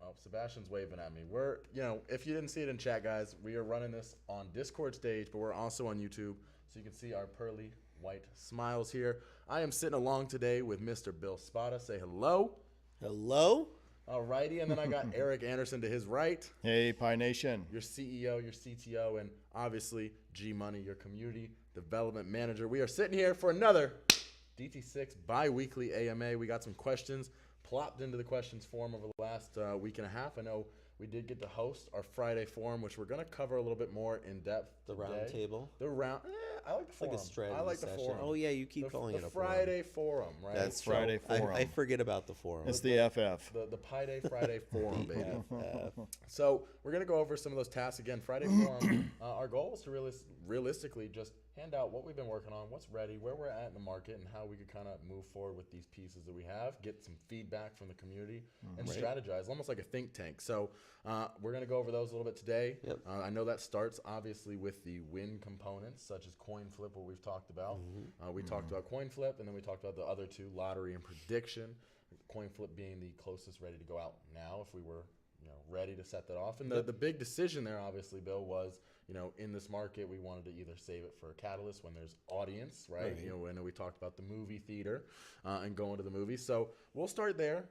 Oh, Sebastian's waving at me. We're, if you didn't see it in chat, guys, we are running this on Discord stage, but we're also on YouTube, so you can see our pearly white smiles here. I am sitting along today with Mr. Bill Spada. Say hello. Hello? Alrighty, and then I got Eric Anderson to his right. Hey, Pi Nation. Your CEO, your CTO, and obviously G Money, your community development manager. We are sitting here for another DT6 BiWeekly AMA. We got some questions plopped into the questions forum over the last week and a half. I know we did get to host our Friday forum, which we're going to cover a little bit more in depth. The round table? The round. I like the forum. Like a strategy I like the session. forum. Oh, yeah, you keep calling it a forum. The Friday forum, right? That's Friday forum. I forget about the forum. It's the FF. The Pi Day Friday forum, baby. FF. So we're going to go over some of those tasks again. Friday forum, our goal is to realistically just hand out what we've been working on, what's ready, where we're at in the market, and how we could kind of move forward with these pieces that we have, get some feedback from the community, and strategize, almost like a think tank. So we're going to go over those a little bit today. Yep. I know that starts, obviously, with the win components, such as coin flip, what we've talked about. We talked about coin flip, and then we talked about the other two, lottery and prediction. Coin flip being the closest ready to go out now if we were ready to set that off. And the big decision there, obviously, Bill, was, in this market, we wanted to either save it for a catalyst when there's audience, right? I know we talked about the movie theater and going to the movies. So we'll start there.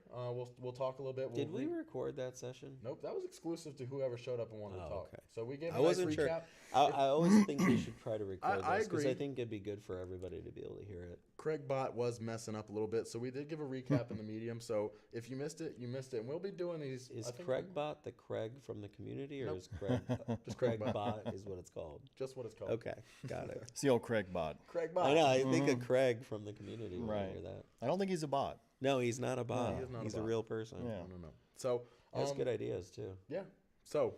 We'll talk a little bit. Did we record that session? Nope, that was exclusive to whoever showed up and wanted to talk. Okay. So we gave I a nice wasn't recap. sure. I always think we should try to record I this because I agree. think it'd be good for everybody to be able to hear it. Craig Bot was messing up a little bit, so we did give a recap in the medium. So if you missed it, you missed it. And we'll be doing these. Is Craigbot the Craig from the community, or Nope. is Craig Just Craigbot is what it's called? Just what it's called. Okay, got it. It's the old Craig bot. Craig Bot. I know. I think of Craig from the community when I Right. hear that. I don't think he's a bot. No, he's not a bot. he is not a He's a bot. real person. Yeah. No. So That's good ideas too. Yeah. So,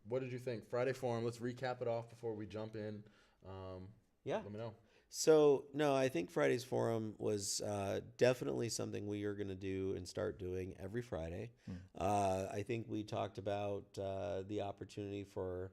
what did you think? Friday forum. Let's recap it off before we jump in. Yeah. Let me know. So, no, I think Friday's forum was definitely something we are going to do and start doing every Friday. I think we talked about the opportunity for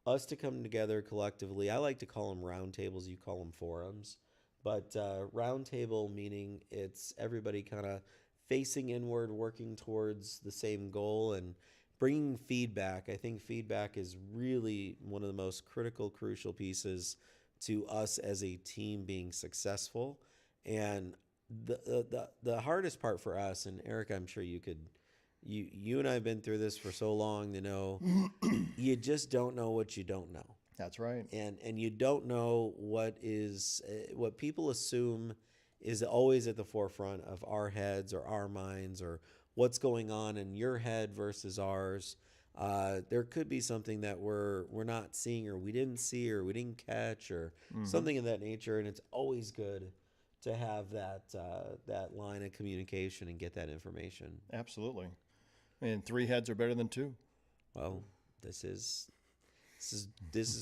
us to come together collectively. I like to call them roundtables. You call them forums. But roundtable meaning it's everybody kind of facing inward, working towards the same goal and bringing feedback. I think feedback is really one of the most critical, crucial pieces to us as a team being successful. And the hardest part for us, and Eric, I'm sure you and I have been through this for so long to know, you just don't know what you don't know. That's right. And you don't know what people assume is always at the forefront of our heads or our minds, or what's going on in your head versus ours. There could be something that we're not seeing, or we didn't see, or we didn't catch, or something of that nature. And it's always good to have that line of communication and get that information. Absolutely. I mean, 3 heads are better than 2. Well, this is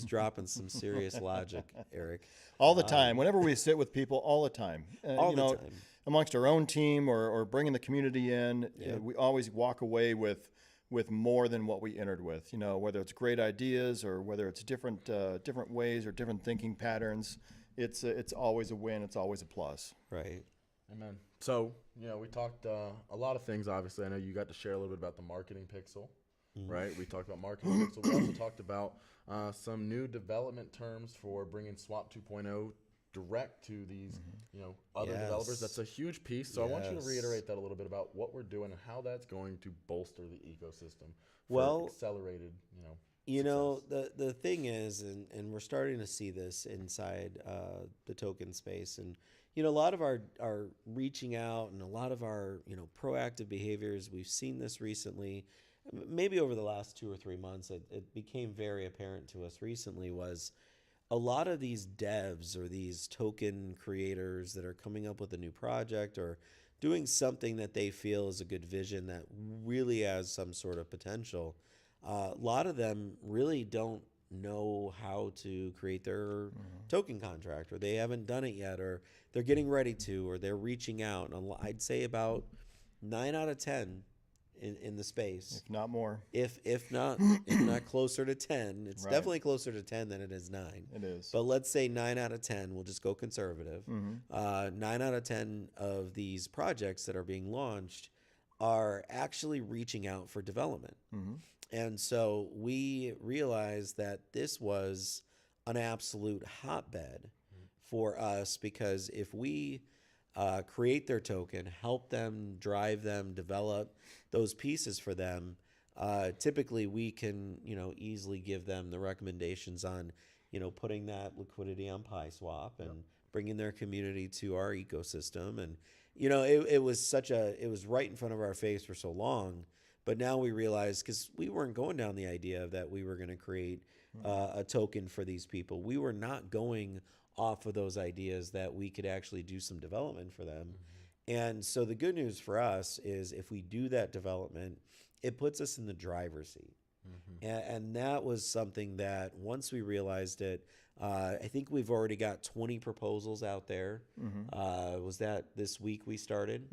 dropping some serious logic, Eric. All the time. Whenever we sit with people, all the time. All the time. Amongst our own team or bringing the community in, we always walk away with more than what we entered with. Whether it's great ideas or whether it's different ways or different thinking patterns, it's always a win. It's always a plus. Right. Amen. So, we talked a lot of things, obviously. I know you got to share a little bit about the marketing pixel, right? We talked about marketing pixel. We also talked about some new development terms for bringing Swap 2.0 direct to these, other developers. That's a huge piece. So I want you to reiterate that a little bit about what we're doing and how that's going to bolster the ecosystem for accelerated, success. The thing is, and we're starting to see this inside the token space, and a lot of our reaching out and a lot of our proactive behaviors, we've seen this recently, maybe over the last 2 or 3 months. It became very apparent to us recently was a lot of these devs or these token creators that are coming up with a new project or doing something that they feel is a good vision that really has some sort of potential. A lot of them really don't know how to create their token contract, or they haven't done it yet, or they're getting ready to, or they're reaching out. And I'd say about 9 out of 10 in the space, if not more, if not closer to 10. It's definitely closer to 10 than it is 9. It is. But let's say 9 out of 10. We'll just go conservative. 9 out of 10 of these projects that are being launched are actually reaching out for development. And so we realized that this was an absolute hotbed for us, because if we create their token, help them, drive them, develop those pieces for them, typically we can, easily give them the recommendations on, putting that liquidity on PySwap and bringing their community to our ecosystem. And, it was right in front of our face for so long. But now we realize, because we weren't going down the idea that we were going to create a token for these people. We were not going off of those ideas that we could actually do some development for them. And so the good news for us is if we do that development, it puts us in the driver's seat. And that was something that once we realized it, I think we've already got 20 proposals out there. Was that this week we started?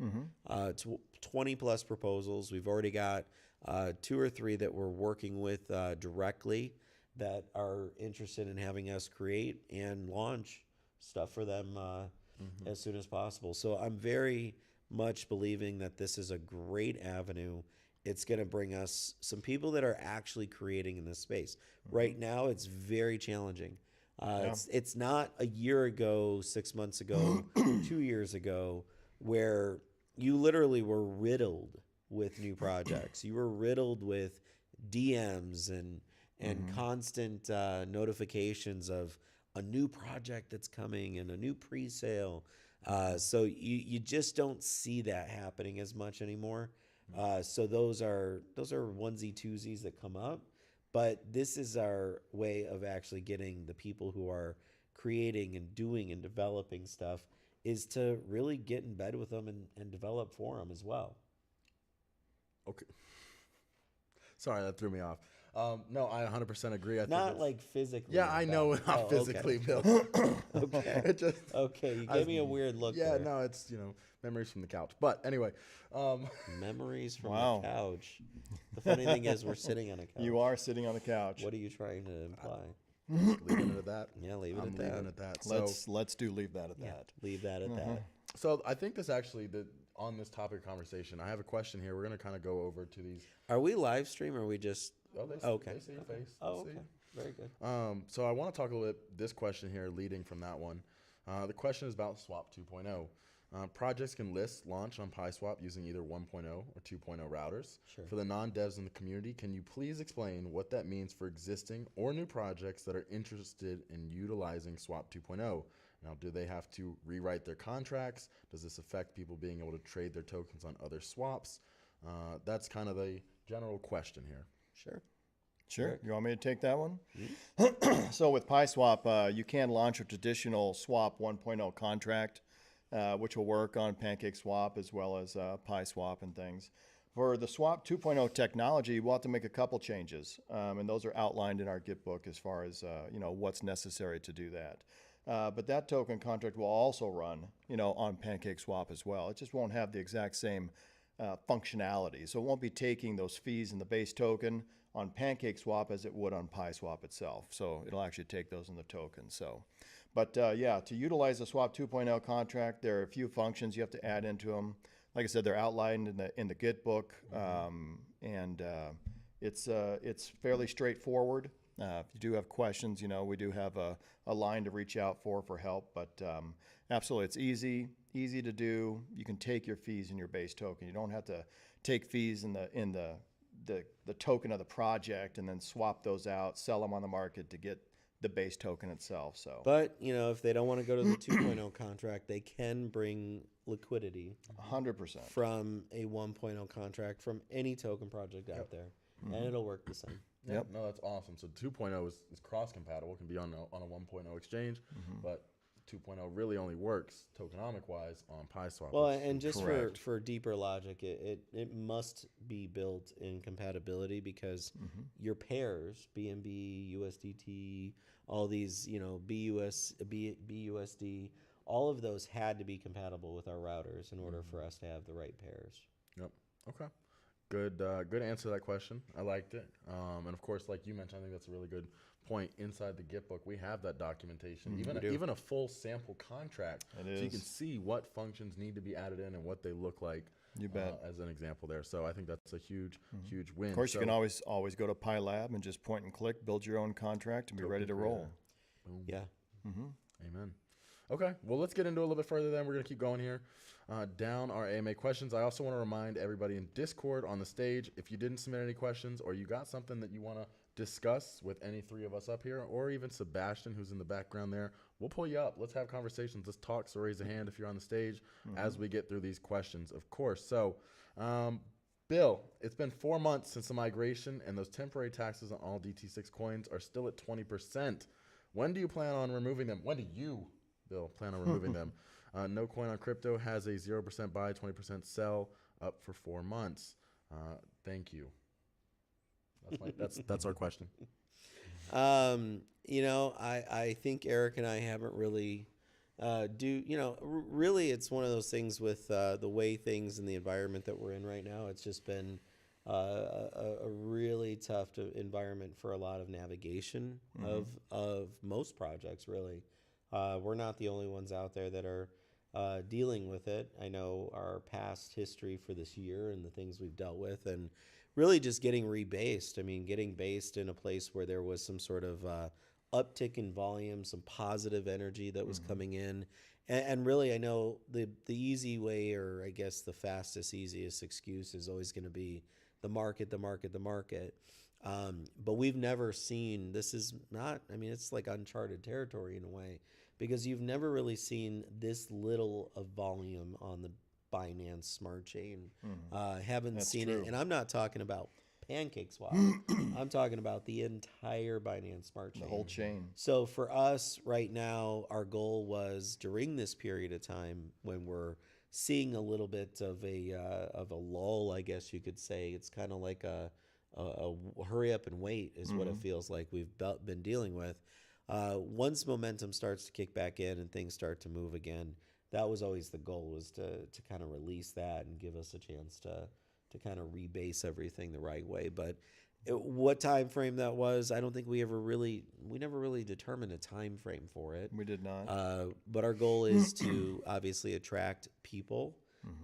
20 plus proposals. We've already got 2 or 3 that we're working with directly that are interested in having us create and launch stuff for them as soon as possible. So I'm very much believing that this is a great avenue. It's going to bring us some people that are actually creating in this space. Right now, it's very challenging. It's not a year ago, 6 months ago, 2 years ago, where you literally were riddled with new projects. You were riddled with DMs and constant notifications of a new project that's coming and a new pre-sale. So you just don't see that happening as much anymore. So those are onesie twosies that come up, but this is our way of actually getting the people who are creating and doing and developing stuff, is to really get in bed with them and develop for them as well. Okay. Sorry, that threw me off. No, I 100% agree. I think Not like physically. Yeah, I know, not physically, okay. Bill. Okay. It just, Okay, you gave me a weird look yeah, there. no, it's, memories from the couch. But anyway. Memories from Wow. the couch. The funny thing is we're sitting on a couch. You are sitting on the couch. What are you trying to imply? Leaving it at that. Yeah, leave it I'm at that. leaving it at that. So, Let's leave that at that. Leave that at that. so I think this actually, on this topic of conversation, I have a question here. We're going to kind of go over to these. Are we live stream or are we just... Okay. They see your face. Oh, They see okay. Very good. So I want to talk a little bit, this question here, leading from that one. The question is about Swap 2.0. Projects can launch on PySwap using either 1.0 or 2.0 routers. Sure. For the non-devs in the community, can you please explain what that means for existing or new projects that are interested in utilizing Swap 2.0? Now, do they have to rewrite their contracts? Does this affect people being able to trade their tokens on other swaps? That's kind of the general question here. Sure. You want me to take that one? So with PySwap, you can launch a traditional Swap 1.0 contract, which will work on PancakeSwap as well as PySwap and things. For the Swap 2.0 technology, we'll have to make a couple changes, and those are outlined in our Git book as far as what's necessary to do that. But that token contract will also run, on PancakeSwap as well. It just won't have the exact same functionality. So it won't be taking those fees in the base token on PancakeSwap as it would on PySwap itself. So it'll actually take those in the token. So, but to utilize the Swap 2.0 contract, there are a few functions you have to add into them. Like I said, they're outlined in the Git book, and it's fairly straightforward. If you do have questions, we do have a line to reach out for help. But absolutely, it's easy to do. You can take your fees in your base token. You don't have to take fees in the token of the project and then swap those out, sell them on the market to get the base token itself. So, but if they don't want to go to the 2.0 contract, they can bring liquidity 100% from a 1.0 contract from any token project out there, and it'll work the same. Yep. No, that's awesome. So 2.0 is cross-compatible. It can be on a 1.0 exchange, but 2.0 really only works tokenomic-wise on PySwap. Well, and just for deeper logic, it must be built in compatibility because your pairs, BNB, USDT, all these, BUSD, all of those had to be compatible with our routers in order for us to have the right pairs. Yep. Okay. Good answer to that question. I liked it. And of course, like you mentioned, I think that's a really good point. Inside the Git book, we have that documentation, even a full sample contract, so you can see what functions need to be added in and what they look like. You bet. As an example there. So I think that's a huge win. Of course, so, you can always go to PYE Lab and just point and click, build your own contract, and be ready to roll. Boom. Yeah. Amen. Okay, well, let's get into a little bit further then. We're going to keep going here down our AMA questions. I also want to remind everybody in Discord on the stage, if you didn't submit any questions or you got something that you want to discuss with any three of us up here, or even Sebastian, who's in the background there, we'll pull you up. Let's have conversations. Let's talk. So raise a hand if you're on the stage as we get through these questions, of course. So, Bill, it's been 4 months since the migration, and those temporary taxes on all DT6 coins are still at 20%. When do you plan on removing them? When do you, Bill, plan on removing them? No coin on crypto has a 0% buy, 20% sell up for 4 months. Thank you. That's our question. You know, I think Eric and I haven't really really it's one of those things with the way things in the environment that we're in right now. It's just been a really tough environment for a lot of navigation of most projects, really. We're not the only ones out there that are dealing with it. I know our past history for this year and the things we've dealt with, and really just getting rebased. I mean, getting based in a place where there was some sort of uptick in volume, some positive energy that was coming in. And really, I know the easy way, or I guess the fastest, easiest excuse is always going to be the market. But we've never seen, this is not, I mean, it's like uncharted territory in a way, because you've never really seen this little of volume on the Binance Smart Chain. Haven't seen true. it. And I'm not talking about PancakeSwap. I'm talking about the entire Binance Smart Chain. The whole chain. So for us right now, our goal was during this period of time when we're seeing a little bit of a lull, I guess you could say. It's kind of like a hurry up and wait is what it feels like we've been dealing with. Once momentum starts to kick back in and things start to move again, that was always the goal, was to kind of release that and give us a chance to kind of rebase everything the right way. But what time frame that was, I don't think we never really determined a time frame for it. We did not. But our goal is to obviously attract people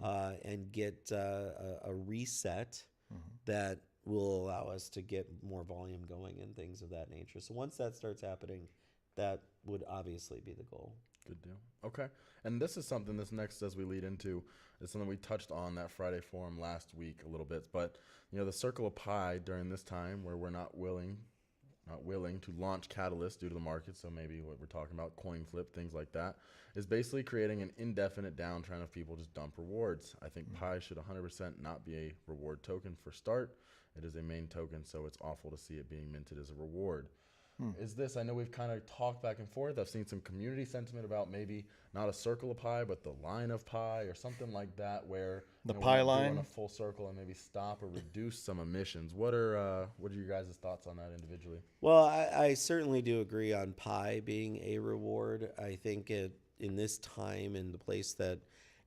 and get a reset that will allow us to get more volume going and things of that nature. So once that starts happening, that would obviously be the goal. Good deal. Okay. And this is something, this next, as we lead into, is something we touched on that Friday forum last week a little bit. But, you know, the circle of PYE during this time where we're not willing to launch catalysts due to the market, so maybe what we're talking about, coin flip, things like that, is basically creating an indefinite downtrend of people just dump rewards. I think PYE should 100% not be a reward token for start. It is a main token, so it's awful to see it being minted as a reward. Is this, I know we've kind of talked back and forth. I've seen some community sentiment about maybe not a circle of PYE, but the line of PYE or something like that, where The PYE line? doing a full circle and maybe stop or reduce some emissions. What are your guys' thoughts on that individually? Well, I certainly do agree on PYE being a reward. I think in this time, in the place that,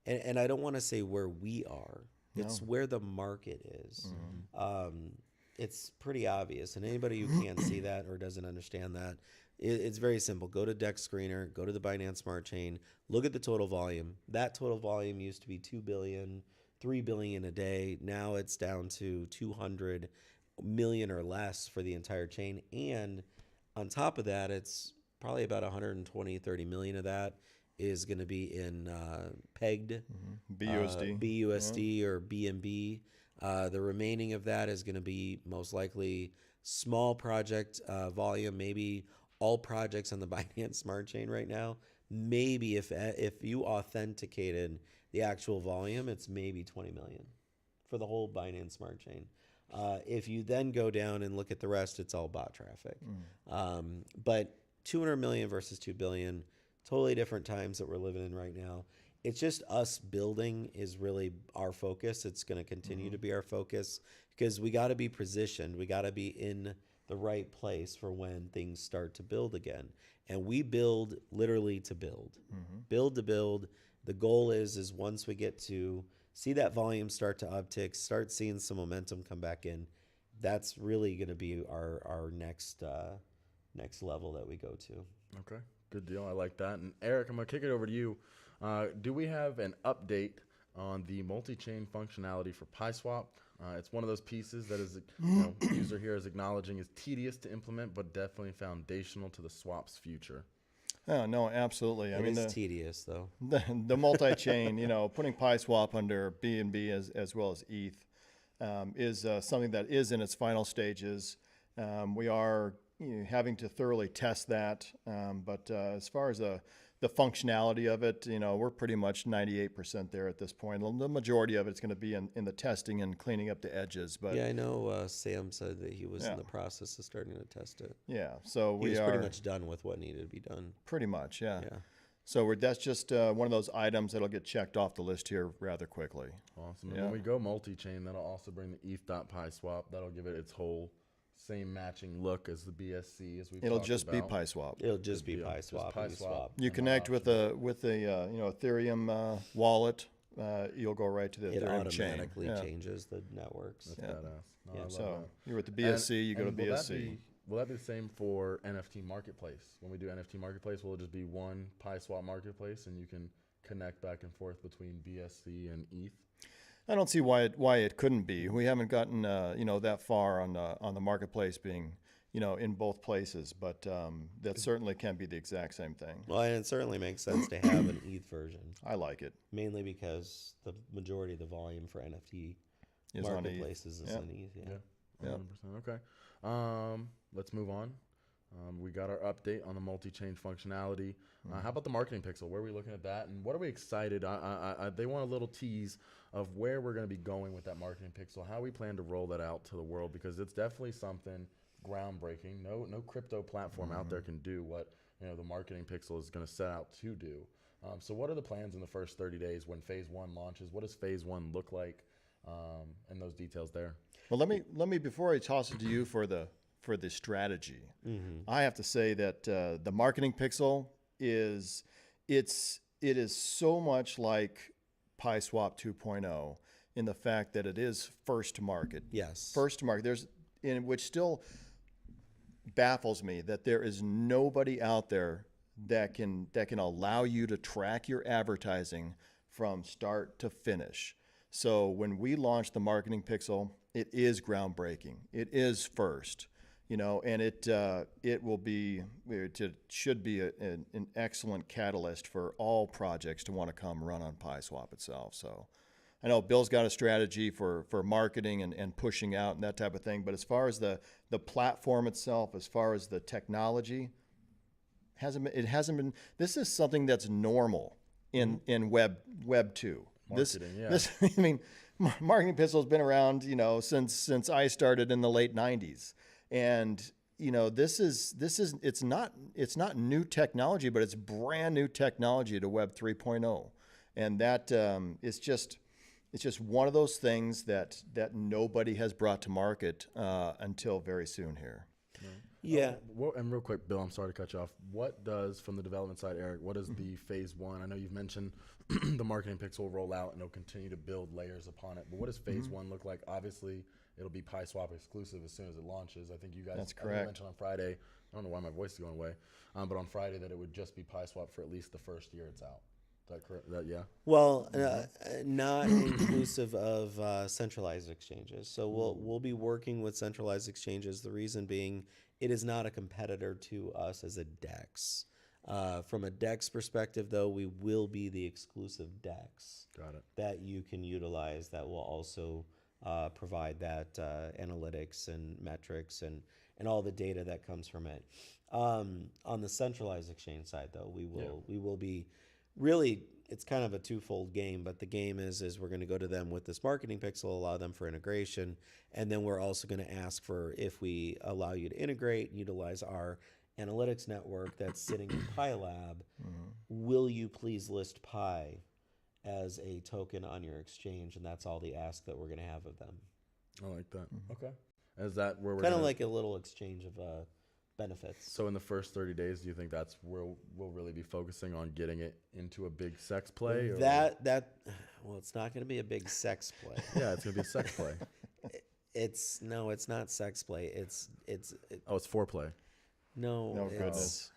and I don't want to say where we are, it's where the market is. It's pretty obvious, and anybody who can't see that or doesn't understand that, it's very simple. Go to Dex Screener, go to the Binance Smart Chain, look at the total volume. That total volume used to be 2 billion, 3 billion a day. Now it's down to 200 million or less for the entire chain. And on top of that, it's probably about 120, 30 million of that is going to be in pegged BUSD or BNB. The remaining of that is going to be most likely small project volume, maybe all projects on the Binance Smart Chain right now. Maybe if you authenticated the actual volume, it's maybe 20 million for the whole Binance Smart Chain. If you then go down and look at the rest, it's all bot traffic. But 200 million versus 2 billion, totally different times that we're living in right now. It's just us building is really our focus. It's going to continue to be our focus because we got to be positioned. We got to be in the right place for when things start to build again. And we build literally to build, build to build. The goal is once we get to see that volume start to uptick, start seeing some momentum come back in, that's really going to be our next level that we go to. Okay, good deal. I like that. And Eric, I'm going to kick it over to you. Do we have an update on the multi-chain functionality for PySwap. It's one of those pieces that is, user here is acknowledging is tedious to implement, but definitely foundational to the swap's future. Oh, no, absolutely. I mean, it's tedious though. The multi-chain, putting PySwap under BNB as well as ETH is something that is in its final stages. We are having to thoroughly test that, but as far as the functionality of it, we're pretty much 98% there at this point. The majority of it's going to be in the testing and cleaning up the edges. But yeah, I know Sam said that he was in the process of starting to test it. Yeah, so he was pretty much done with what needed to be done. Pretty much, yeah. Yeah. So that's just one of those items that'll get checked off the list here rather quickly. Awesome. And when we go multi-chain, that'll also bring the ETH.PySwap. That'll give it its whole same matching look as the BSC as we. It'll just be PySwap. It'll just be PySwap. You connect with a Ethereum wallet. You'll go right to the Ethereum chain. It automatically changes the networks. That's badass. No, I so love that. you're with the BSC. You go to BSC. Will that be the same for NFT Marketplace? When we do NFT Marketplace, will it just be one PySwap Marketplace and you can connect back and forth between BSC and ETH? I don't see why it couldn't be. We haven't gotten that far on the marketplace being in both places, but that certainly can be the exact same thing. Well, and it certainly makes sense to have an ETH version. I like it mainly because the majority of the volume for NFT marketplaces is on ETH. Yeah, 100%. Okay. Let's move on. We got our update on the multi-chain functionality. How about the marketing pixel? Where are we looking at that? And what are we excited? They want a little tease of where we're going to be going with that marketing pixel, how we plan to roll that out to the world, because it's definitely something groundbreaking. No crypto platform out there can do what the marketing pixel is going to set out to do. So what are the plans in the first 30 days when phase 1 launches? What does phase 1 look like? And those details there. Well, let me before I toss it to you for the strategy, I have to say that the marketing pixel it is so much like PySwap 2.0 in the fact that it is first to market. Yes, first to market. Which still baffles me that there is nobody out there that can allow you to track your advertising from start to finish. So when we launch the marketing pixel, it is groundbreaking. It is first, and it will be, should be an excellent catalyst for all projects to want to come run on PySwap itself. So I know Bill's got a strategy for marketing and pushing out and that type of thing, but as far as the platform itself, as far as the technology, it hasn't been. This is something that's normal in Web 2. Marketing pixel's been around, since I started in the late 90s, and it's not new technology, but it's brand new technology to Web 3.0, and that it's just one of those things that nobody has brought to market until very soon here. Yeah. And real quick, Bill, I'm sorry to cut you off. What does, from the development side, Eric, what is the phase 1? I know you've mentioned the marketing pixel will roll out and it'll continue to build layers upon it. But what does phase 1 look like? Obviously, it'll be PySwap exclusive as soon as it launches. I think you guys That's correct. Mentioned on Friday, I don't know why my voice is going away, but on Friday that it would just be PySwap for at least the first year it's out. Is that correct? Yeah. Well, not inclusive of centralized exchanges. So we'll be working with centralized exchanges. The reason being, it is not a competitor to us as a DEX. From a DEX perspective, though, we will be the exclusive DEX that you can utilize that will also provide that analytics and metrics and all the data that comes from it. On the centralized exchange side, though, we will be really, it's kind of a twofold game, but the game is we're going to go to them with this marketing pixel, allow them for integration, and then we're also going to ask for, if we allow you to integrate and utilize our analytics network that's sitting in PyLab, will you please list Pi as a token on your exchange? And that's all the ask that we're going to have of them. I like that. Okay. Is that where we're kind of like a little exchange of benefits. So in the first 30 days, do you think that's where we'll really be focusing on getting it into a big sex play? Or? Well, it's not going to be a big sex play. Yeah, it's going to be a sex play. It's not sex play. It's foreplay. No, goodness.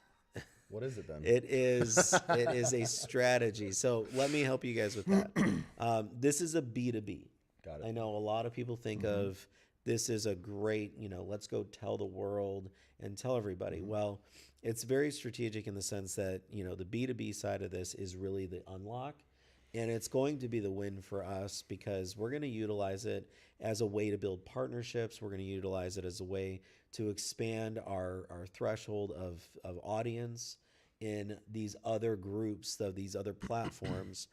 What is it then? It is a strategy. So let me help you guys with that. This is a B2B. Got it. I know a lot of people think of this is a great, let's go tell the world and tell everybody. Well, it's very strategic in the sense that, the B2B side of this is really the unlock. And it's going to be the win for us because we're going to utilize it as a way to build partnerships. We're going to utilize it as a way to expand our threshold of audience in these other groups, of these other platforms.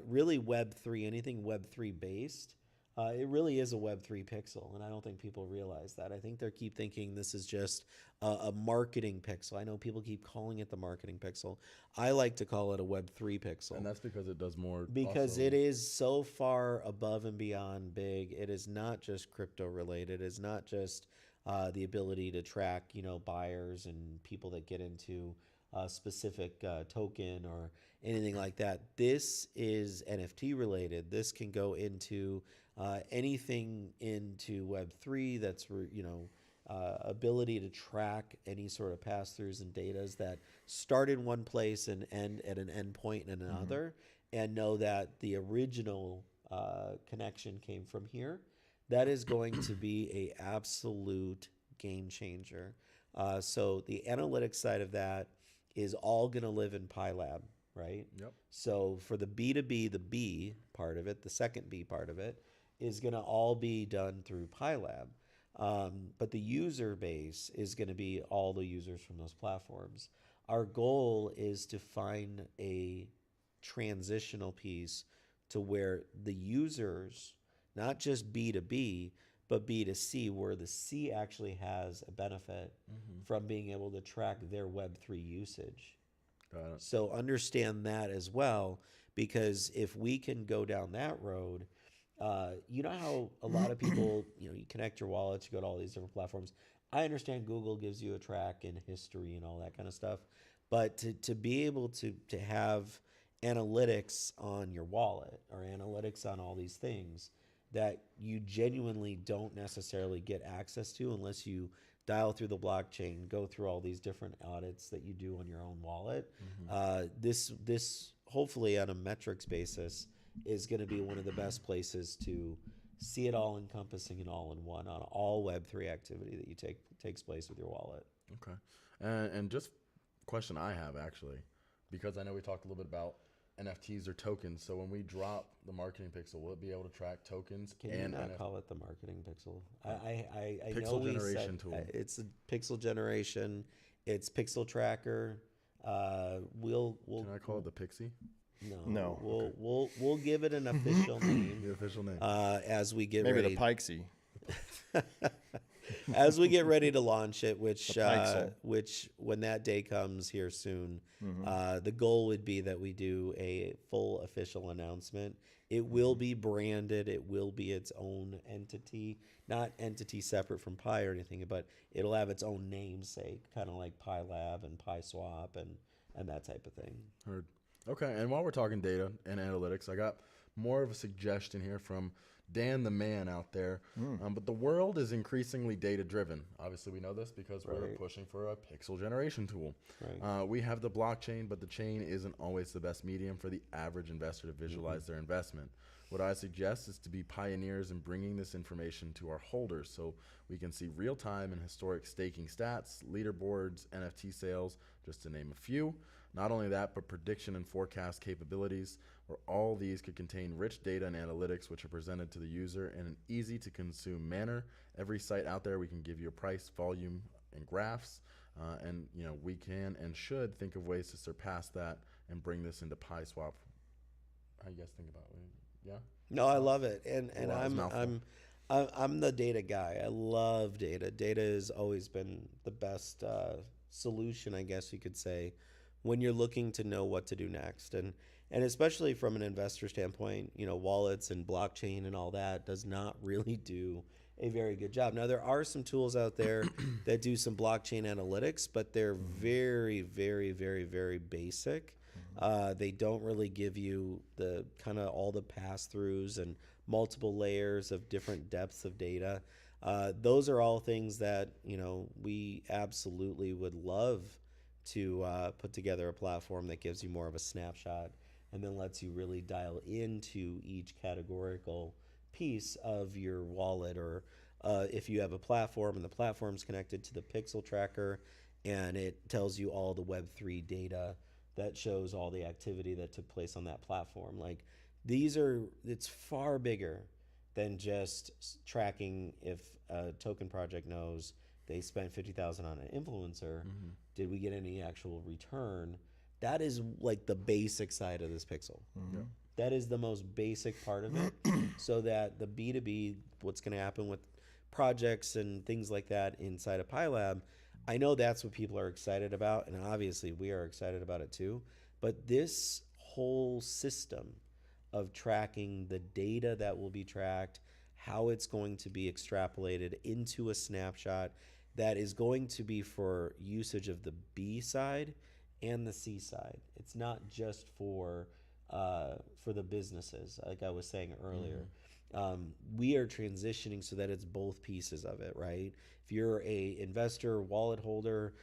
Really Web3, anything Web3 based. It really is a Web3 pixel, and I don't think people realize that. I think they keep thinking this is just a marketing pixel. I know people keep calling it the marketing pixel. I like to call it a Web3 pixel. And that's because it does more. Because also. it is so far above and beyond big. It is not just crypto related. It's not just the ability to track, buyers and people that get into a specific token or anything like that. This is NFT related. This can go into anything into Web3 that's, ability to track any sort of pass-throughs and datas that start in one place and end at an endpoint in another, and know that the original connection came from here. That is going to be a absolute game changer. So the analytics side of that is all going to live in PyLab, right? Yep. So for the B2B, the B part of it, the second B part of it, is going to all be done through PyLab. But the user base is going to be all the users from those platforms. Our goal is to find a transitional piece to where the users, not just B2B, but B2C, where the C actually has a benefit from being able to track their Web3 usage. Got it. So understand that as well, because if we can go down that road, you know how a lot of people, you connect your wallets, you go to all these different platforms. I understand Google gives you a track and history and all that kind of stuff, but to be able to have analytics on your wallet or analytics on all these things that you genuinely don't necessarily get access to unless you dial through the blockchain, go through all these different audits that you do on your own wallet. This hopefully on a metrics basis is going to be one of the best places to see it all encompassing and all in one on all Web3 activity that you takes place with your wallet. Okay. And just question I have actually, because I know we talked a little bit about NFTs or tokens. So when we drop the marketing pixel, will it be able to track tokens? Can you not call it the marketing pixel? I Pixel know we generation said, tool. It's a pixel generation. It's pixel tracker. Can I call it the Pixie? No. We'll give it an official name. The official name. As we get Maybe ready. the Pikesy. As we get ready to launch it, which Pixel. when that day comes here soon, the goal would be that we do a full official announcement. It will be branded. It will be its own entity, not entity separate from Pi or anything, but it'll have its own namesake, kind of like PyLab and PySwap and that type of thing. Heard. Okay, and while we're talking data and analytics, I got more of a suggestion here from Dan the man out there. But the world is increasingly data-driven. Obviously, we know this because we're pushing for a pixel generation tool. Right. We have the blockchain, but the chain isn't always the best medium for the average investor to visualize their investment. What I suggest is to be pioneers in bringing this information to our holders so we can see real-time and historic staking stats, leaderboards, NFT sales, just to name a few. Not only that, but prediction and forecast capabilities, where all these could contain rich data and analytics which are presented to the user in an easy-to-consume manner. Every site out there, we can give you a price, volume, and graphs. And we can and should think of ways to surpass that and bring this into PySwap. How you guys think about it? Yeah? No, I love it, and Wow, I'm the data guy. I love data. Data has always been the best solution, I guess you could say, when you're looking to know what to do next. And especially from an investor standpoint, wallets and blockchain and all that does not really do a very good job. Now, there are some tools out there that do some blockchain analytics, but they're very, very, very, very basic. They don't really give you the kind of all the pass-throughs and multiple layers of different depths of data. Those are all things that, we absolutely would love to put together a platform that gives you more of a snapshot and then lets you really dial into each categorical piece of your wallet. Or if you have a platform and the platform's connected to the pixel tracker and it tells you all the Web3 data that shows all the activity that took place on that platform. Like it's far bigger than just tracking if a token project knows they spent 50,000 on an influencer. Did we get any actual return? That is like the basic side of this pixel. Yeah. That is the most basic part of it. So that the B2B, what's going to happen with projects and things like that inside of PyLab, I know that's what people are excited about, and obviously we are excited about it too. But this whole system of tracking the data that will be tracked, how it's going to be extrapolated into a snapshot that is going to be for usage of the B side and the C side. It's not just for the businesses, like I was saying earlier. We are transitioning so that it's both pieces of it, right? If you're a investor, wallet holder,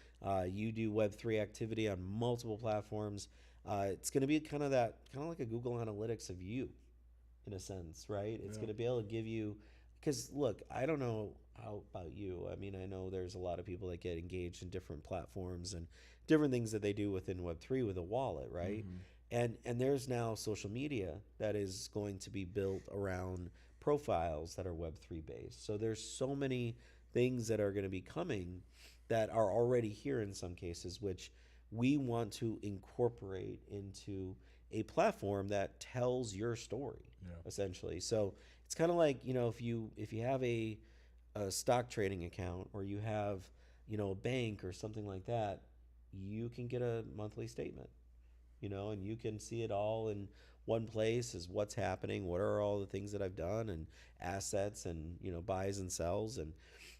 you do Web3 activity on multiple platforms, it's going to be kind of like a Google Analytics of you, in a sense, right? It's going to be able to give you, because look, I don't know how about you. I mean, I know there's a lot of people that get engaged in different platforms and different things that they do within Web3 with a wallet, right? And there's now social media that is going to be built around profiles that are Web3 based. So there's so many things that are going to be coming that are already here in some cases, which we want to incorporate into a platform that tells your story, essentially. So it's kind of like, if you have a stock trading account, or you have, a bank or something like that, you can get a monthly statement, and you can see it all in one place as what's happening, what are all the things that I've done, and assets, and, buys and sells. And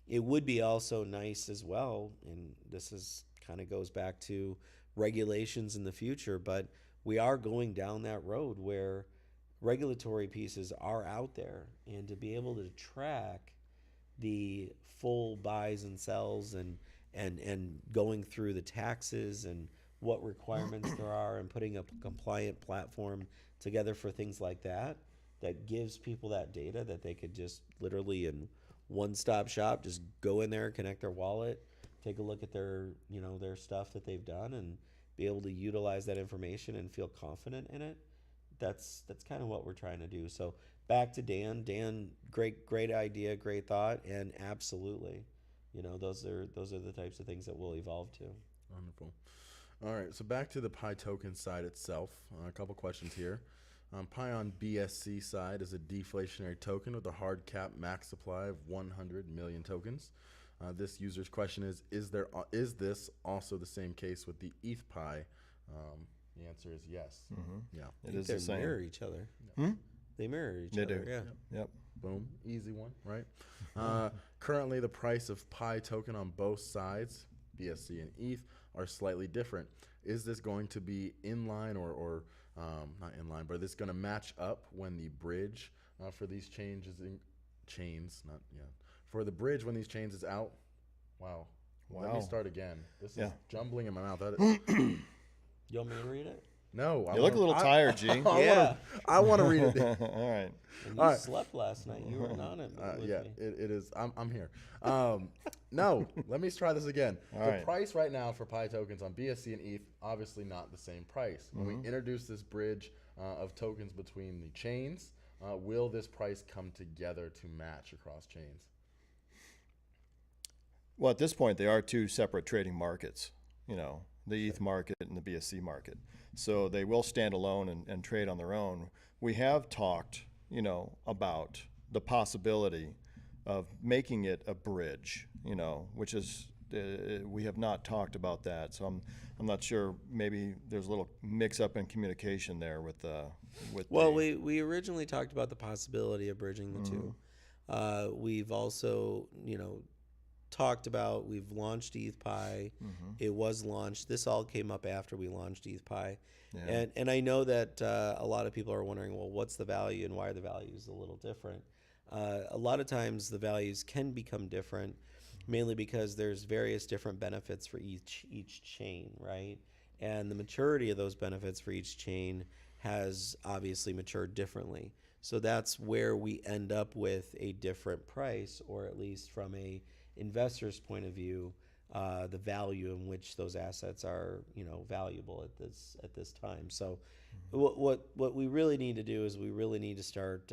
it would be also nice as well, and this is kind of goes back to regulations in the future, but we are going down that road where regulatory pieces are out there, and to be able to track the full buys and sells and going through the taxes and what requirements there are, and putting a compliant platform together for things like that gives people that data that they could just literally in one-stop shop just go in there, connect their wallet, take a look at their their stuff that they've done, and be able to utilize that information and feel confident in it. That's kind of what we're trying to do. So back to Dan, great idea, great thought, and absolutely, those are the types of things that we'll evolve to. Wonderful. All right, so back to the Pi token side itself. A couple questions here. Pi on BSC side is a deflationary token with a hard cap max supply of 100 million tokens. This user's question is this also the same case with the ETH Pi? The answer is yes. Yeah, it is the same. They mirror each other. They mirror each other. Do. Yeah. Yep. Boom. Easy one, right? Currently, the price of Pi token on both sides, BSC and ETH, are slightly different. Is this going to be in line or not in line, but is this going to match up when the bridge for these for the bridge when these chains is out? Wow. Let me start again. This is jumbling in my mouth. You want me to read it? No. You look a little tired, G. I want to read it. All right. And you slept last night. You weren't on it with me. It is. I'm here. No, let me try this again. The price right now for Pi tokens on BSC and ETH, obviously not the same price. When we introduce this bridge of tokens between the chains, will this price come together to match across chains? Well, at this point, they are two separate trading markets, the ETH market and the BSC market. So they will stand alone and trade on their own. We have talked, about the possibility of making it a bridge, which is, we have not talked about that. So I'm not sure, maybe there's a little mix up in communication there with we originally talked about the possibility of bridging the two. We've also, talked about, we've launched ETH Pi. It was launched. This all came up after we launched ETH Pi. And I know that a lot of people are wondering, well, what's the value and why are the values a little different? A lot of times the values can become different mainly because there's various different benefits for each chain, right? And the maturity of those benefits for each chain has obviously matured differently. So that's where we end up with a different price, or at least from a investor's point of view, the value in which those assets are, valuable at this time. So, what we really need to do is we really need to start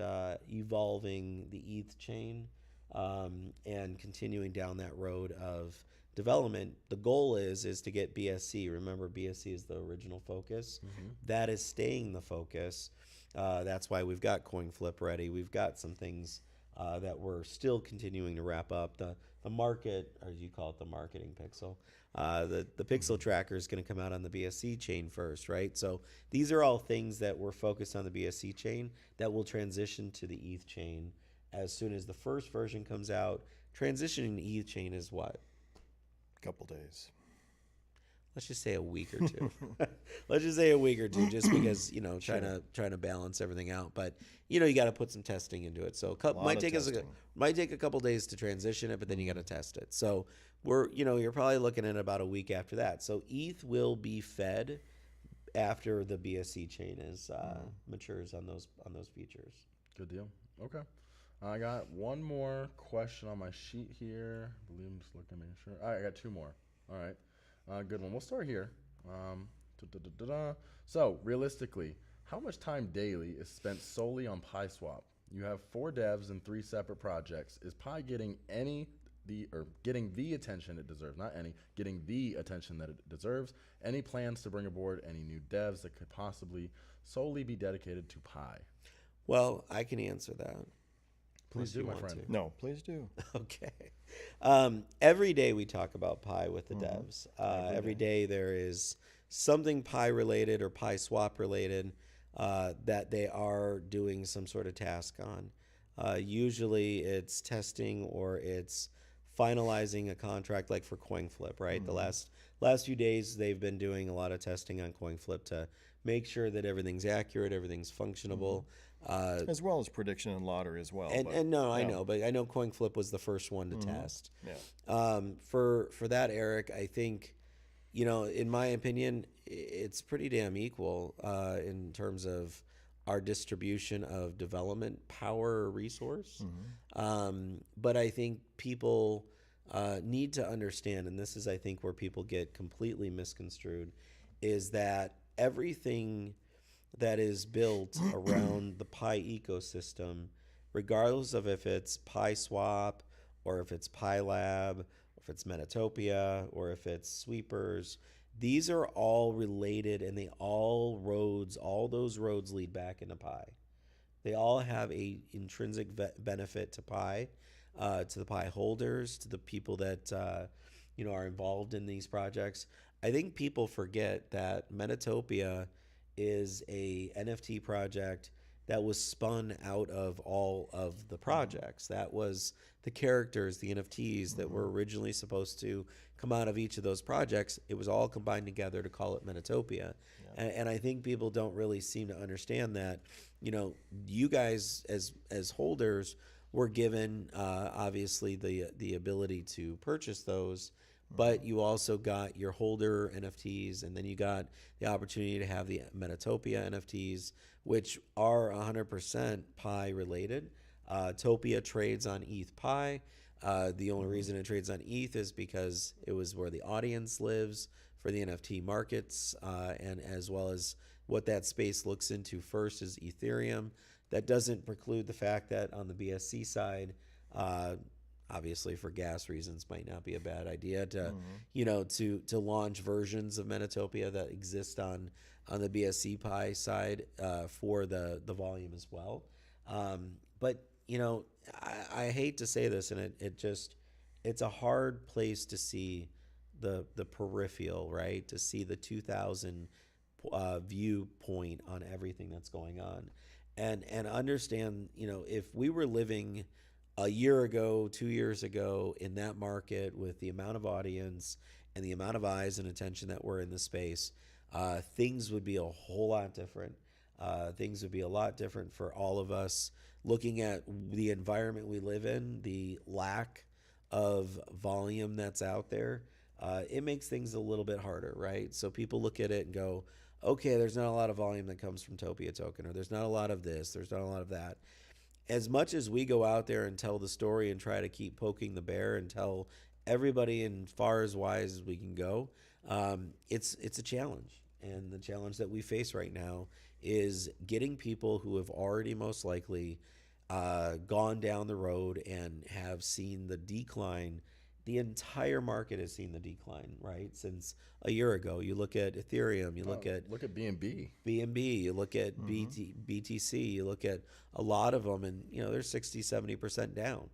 evolving the ETH chain, and continuing down that road of development. The goal is to get BSC. Remember, BSC is the original focus. That is staying the focus. That's why we've got CoinFlip ready. We've got some things that we're still continuing to wrap up. The market, or you call it the marketing pixel, the pixel tracker is going to come out on the BSC chain first, right? So these are all things that we're focused on the BSC chain that will transition to the ETH chain as soon as the first version comes out. Transitioning to ETH chain is what? Couple days. Let's just say a week or two. Let's just say a week or two, just because trying to balance everything out. But you got to put some testing into it. So might take a couple days to transition it, but then you got to test it. So you're probably looking at about a week after that. So ETH will be fed after the BSC chain is matures on those features. Good deal. Okay. I got one more question on my sheet here. I believe I'm just looking, making sure. All right, I got two more. All right. Good one. We'll start here. So, realistically, how much time daily is spent solely on PySwap? You have 4 devs and 3 separate projects. Is Pi getting getting the attention it deserves? Not any, getting the attention that it deserves. Any plans to bring aboard any new devs that could possibly solely be dedicated to Pi? Well, I can answer that. Please do, my friend. No, please do. Okay. Every day we talk about Pi with the devs. Every day there is something Pi related or Pi swap related that they are doing some sort of task on. Usually it's testing or it's finalizing a contract, like for CoinFlip, right? The last few days they've been doing a lot of testing on CoinFlip to make sure that everything's accurate, everything's functionable. As well as prediction and lottery as well. I know, but I know CoinFlip was the first one to test. Yeah. For that, Eric, I think, in my opinion, it's pretty damn equal in terms of our distribution of development power resource. But I think people need to understand, and this is, I think, where people get completely misconstrued, is that everything that is built around the Pi ecosystem, regardless of if it's PySwap or if it's PyLab, or if it's Metatopia, or if it's Sweepers, these are all related, and all those roads lead back into Pi. They all have a intrinsic benefit to Pi, to the Pi holders, to the people that are involved in these projects. I think people forget that Metatopia is a NFT project that was spun out of all of the projects. That was the characters, the NFTs that were originally supposed to come out of each of those projects. It was all combined together to call it Metatopia. And I think people don't really seem to understand that, you guys as holders were given obviously the ability to purchase those, but you also got your holder NFTs, and then you got the opportunity to have the Metatopia NFTs, which are 100% Pi related. Topia trades on ETH Pi. The only reason it trades on ETH is because it was where the audience lives for the NFT markets, and as well as what that space looks into first is Ethereum. That doesn't preclude the fact that on the BSC side, obviously for gas reasons, might not be a bad idea to to launch versions of Metatopia that exist on the BSC Pi side for the volume as well. But I hate to say this, and it's a hard place to see the peripheral, right? To see the 2000 viewpoint on everything that's going on, and understand, if we were living a year ago, 2 years ago in that market with the amount of audience and the amount of eyes and attention that were in the space, things would be a whole lot different. Things would be a lot different for all of us. Looking at the environment we live in, the lack of volume that's out there, it makes things a little bit harder, right? So people look at it and go, okay, there's not a lot of volume that comes from Topia token, or there's not a lot of this, there's not a lot of that. As much as we go out there and tell the story and try to keep poking the bear and tell everybody in far as wise as we can go, it's a challenge. And the challenge that we face right now is getting people who have already most likely gone down the road and have seen the decline. The entire market has seen the decline, right? Since a year ago. You look at Ethereum, you look at BNB. BNB, you look at BTC, you look at a lot of them, and they're 60, 70% down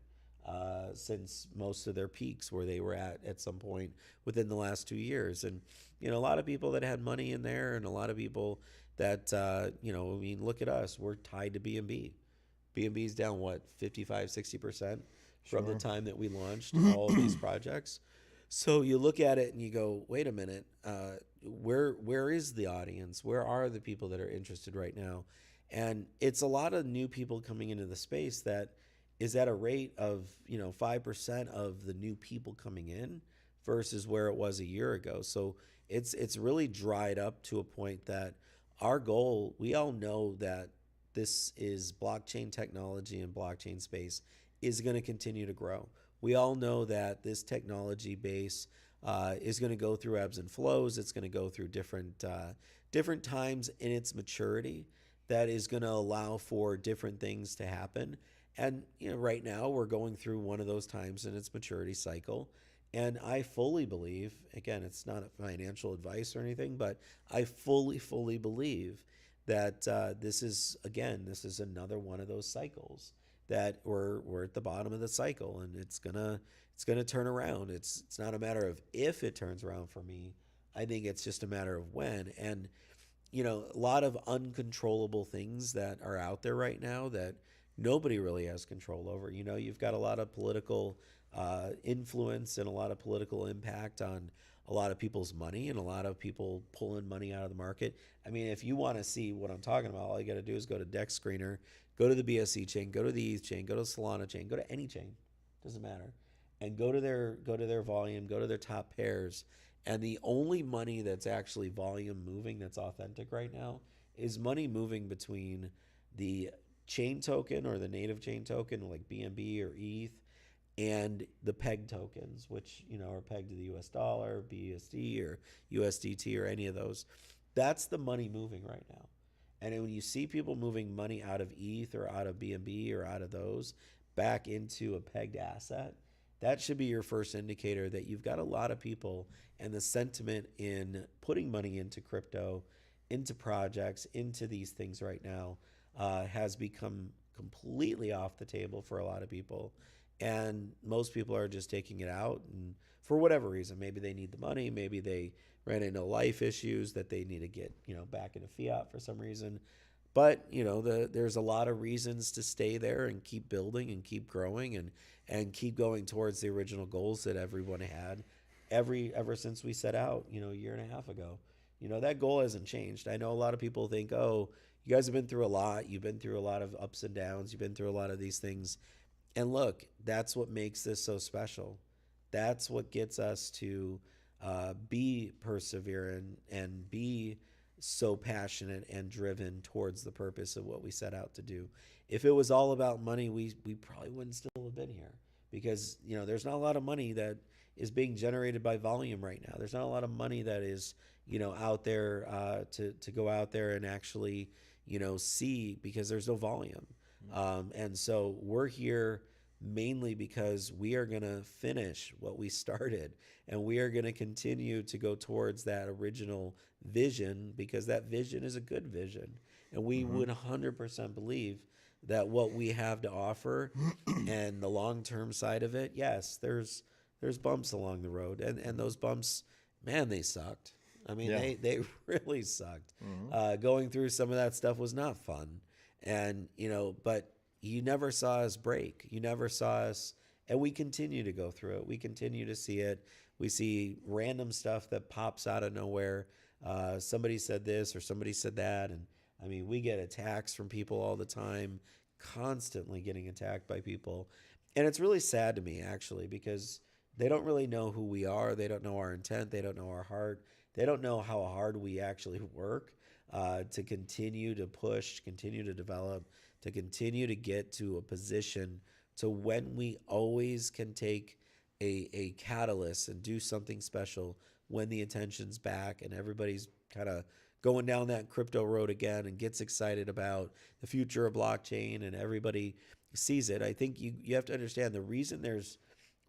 since most of their peaks where they were at some point within the last 2 years. And a lot of people that had money in there, and a lot of people that look at us, we're tied to BNB. BNB's down 55, 60% from the time that we launched all of these projects. So you look at it and you go, wait a minute, where is the audience? Where are the people that are interested right now? And it's a lot of new people coming into the space that is at a rate of 5% of the new people coming in versus where it was a year ago. So it's really dried up to a point that our goal, we all know that this is blockchain technology and blockchain space is going to continue to grow. We all know that this technology base is going to go through ebbs and flows. It's going to go through different times in its maturity that is going to allow for different things to happen. And right now we're going through one of those times in its maturity cycle. And I fully believe, again, it's not financial advice or anything, but I fully believe that this is another one of those cycles that we're at the bottom of the cycle, and it's gonna turn around. It's not a matter of if it turns around for me. I think it's just a matter of when. And a lot of uncontrollable things that are out there right now that nobody really has control over. You've got a lot of political influence and a lot of political impact on a lot of people's money and a lot of people pulling money out of the market. I mean, if you want to see what I'm talking about, all you got to do is go to Dex Screener, go to the BSC chain, go to the ETH chain, go to the Solana chain, go to any chain, doesn't matter, and go to their volume, go to their top pairs. And the only money that's actually volume moving that's authentic right now is money moving between the chain token or the native chain token like BNB or ETH and the peg tokens, which are pegged to the US dollar, BUSD or USDT or any of those. That's the money moving right now. And when you see people moving money out of ETH or out of BNB or out of those back into a pegged asset, that should be your first indicator that you've got a lot of people, and the sentiment in putting money into crypto, into projects, into these things right now has become completely off the table for a lot of people. And most people are just taking it out, and for whatever reason, maybe they need the money, maybe they ran into life issues that they need to get back into fiat for some reason. But there's a lot of reasons to stay there and keep building and keep growing and keep going towards the original goals that everyone had ever since we set out a year and a half ago. That goal hasn't changed. I know a lot of people think, oh, you guys have been through a lot, you've been through a lot of ups and downs, you've been through a lot of these things. And look, that's what makes this so special. That's what gets us to be persevering and be so passionate and driven towards the purpose of what we set out to do. If it was all about money, we probably wouldn't still have been here, because there's not a lot of money that is being generated by volume right now. There's not a lot of money that is out there to go out there and actually see, because there's no volume. And so we're here mainly because we are going to finish what we started, and we are going to continue to go towards that original vision, because that vision is a good vision. And we would 100% believe that what we have to offer and the long-term side of it, yes, there's bumps along the road, and those bumps, man, they sucked. I mean, they really sucked. Going through some of that stuff was not fun. And, but you never saw us break. You never saw us, and we continue to go through it. We continue to see it. We see random stuff that pops out of nowhere. Somebody said this or somebody said that. And I mean, we get attacks from people all the time, constantly getting attacked by people. And it's really sad to me, actually, because they don't really know who we are. They don't know our intent. They don't know our heart. They don't know how hard we actually work to continue to push, continue to develop, to continue to get to a position to when we always can take a catalyst and do something special when the attention's back and everybody's kind of going down that crypto road again and gets excited about the future of blockchain and everybody sees it. I think you have to understand the reason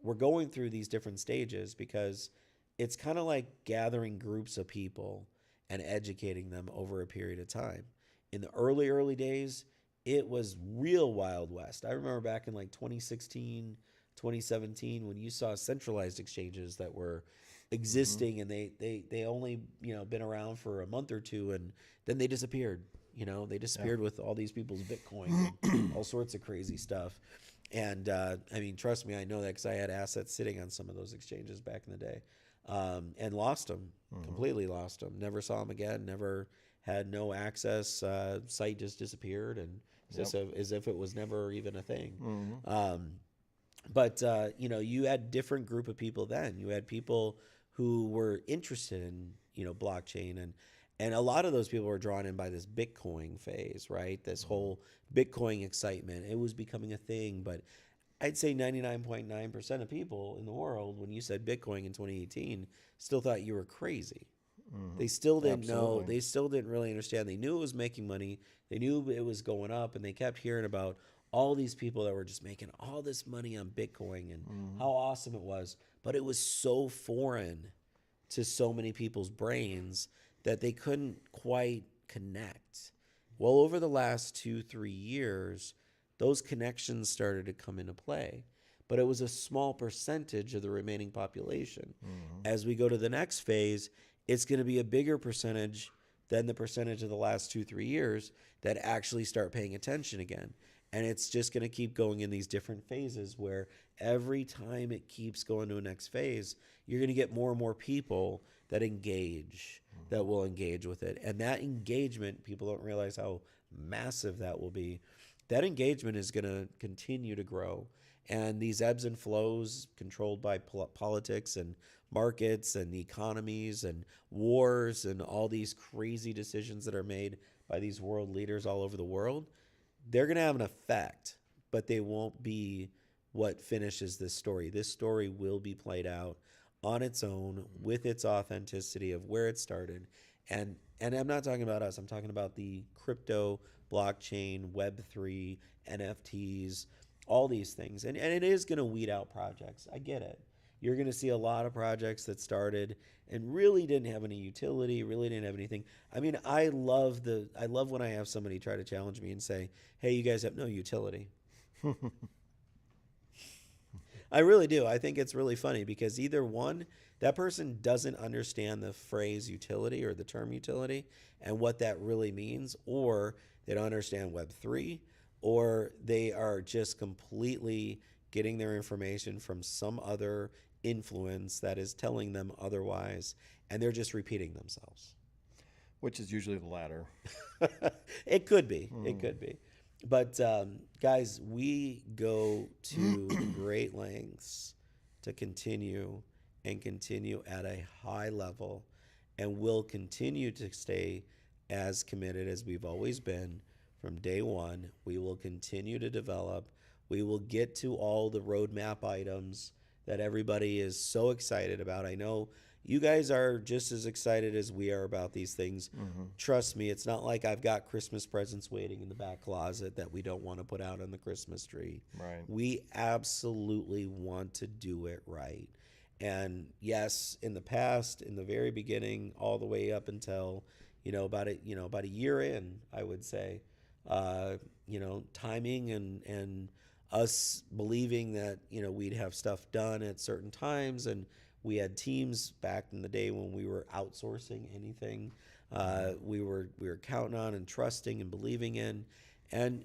we're going through these different stages because it's kind of like gathering groups of people and educating them over a period of time. In the early days, it was real Wild West. I remember back in like 2016, 2017, when you saw centralized exchanges that were existing and they only, been around for a month or two and then they disappeared. They disappeared with all these people's Bitcoin and all sorts of crazy stuff. And trust me, I know that because I had assets sitting on some of those exchanges back in the day, and lost them, completely lost them. Never saw them again. Never had no access. Site just disappeared, and as if it was never even a thing. But you had different group of people then. You had people who were interested in blockchain and a lot of those people were drawn in by this Bitcoin phase, right? This whole Bitcoin excitement. It was becoming a thing, but I'd say 99.9% of people in the world, when you said Bitcoin in 2018, still thought you were crazy. They still didn't know. They still didn't really understand. They knew it was making money. They knew it was going up, and they kept hearing about all these people that were just making all this money on Bitcoin and how awesome it was. But it was so foreign to so many people's brains that they couldn't quite connect. Well, over the last 2-3 years, those connections started to come into play, but it was a small percentage of the remaining population. As we go to the next phase, it's going to be a bigger percentage than the percentage of the last 2-3 years that actually start paying attention again. And it's just going to keep going in these different phases where every time it keeps going to a next phase, you're going to get more and more people that engage, that will engage with it. And that engagement, people don't realize how massive that will be. That engagement is going to continue to grow. And these ebbs and flows controlled by politics and markets and economies and wars and all these crazy decisions that are made by these world leaders all over the world, they're going to have an effect, but they won't be what finishes this story. This story will be played out on its own with its authenticity of where it started. And I'm not talking about us. I'm talking about the crypto, blockchain, Web3, NFTs, all these things. And it is going to weed out projects. I get it. You're going to see a lot of projects that started and really didn't have any utility, really didn't have anything. I mean, I love when I have somebody try to challenge me and say, hey, you guys have no utility. I really do. I think it's really funny because either one, that person doesn't understand the phrase utility or the term utility and what that really means, or they don't understand Web3, or they are just completely getting their information from some other influence that is telling them otherwise, and they're just repeating themselves. Which is usually the latter. It could be. It could be. But guys, we go to great lengths to continue at a high level, and we'll continue to stay as committed as we've always been from day one. We will continue to develop. We will get to all the roadmap items that everybody is so excited about. I know you guys are just as excited as we are about these things. Trust me, it's not like I've got Christmas presents waiting in the back closet that we don't want to put out on the Christmas tree. Right. We absolutely want to do it right. And yes, in the past, in the very beginning, all the way up until, about a year in, I would say, timing and us believing that, we'd have stuff done at certain times, and we had teams back in the day when we were outsourcing anything. We were counting on and trusting and believing in, and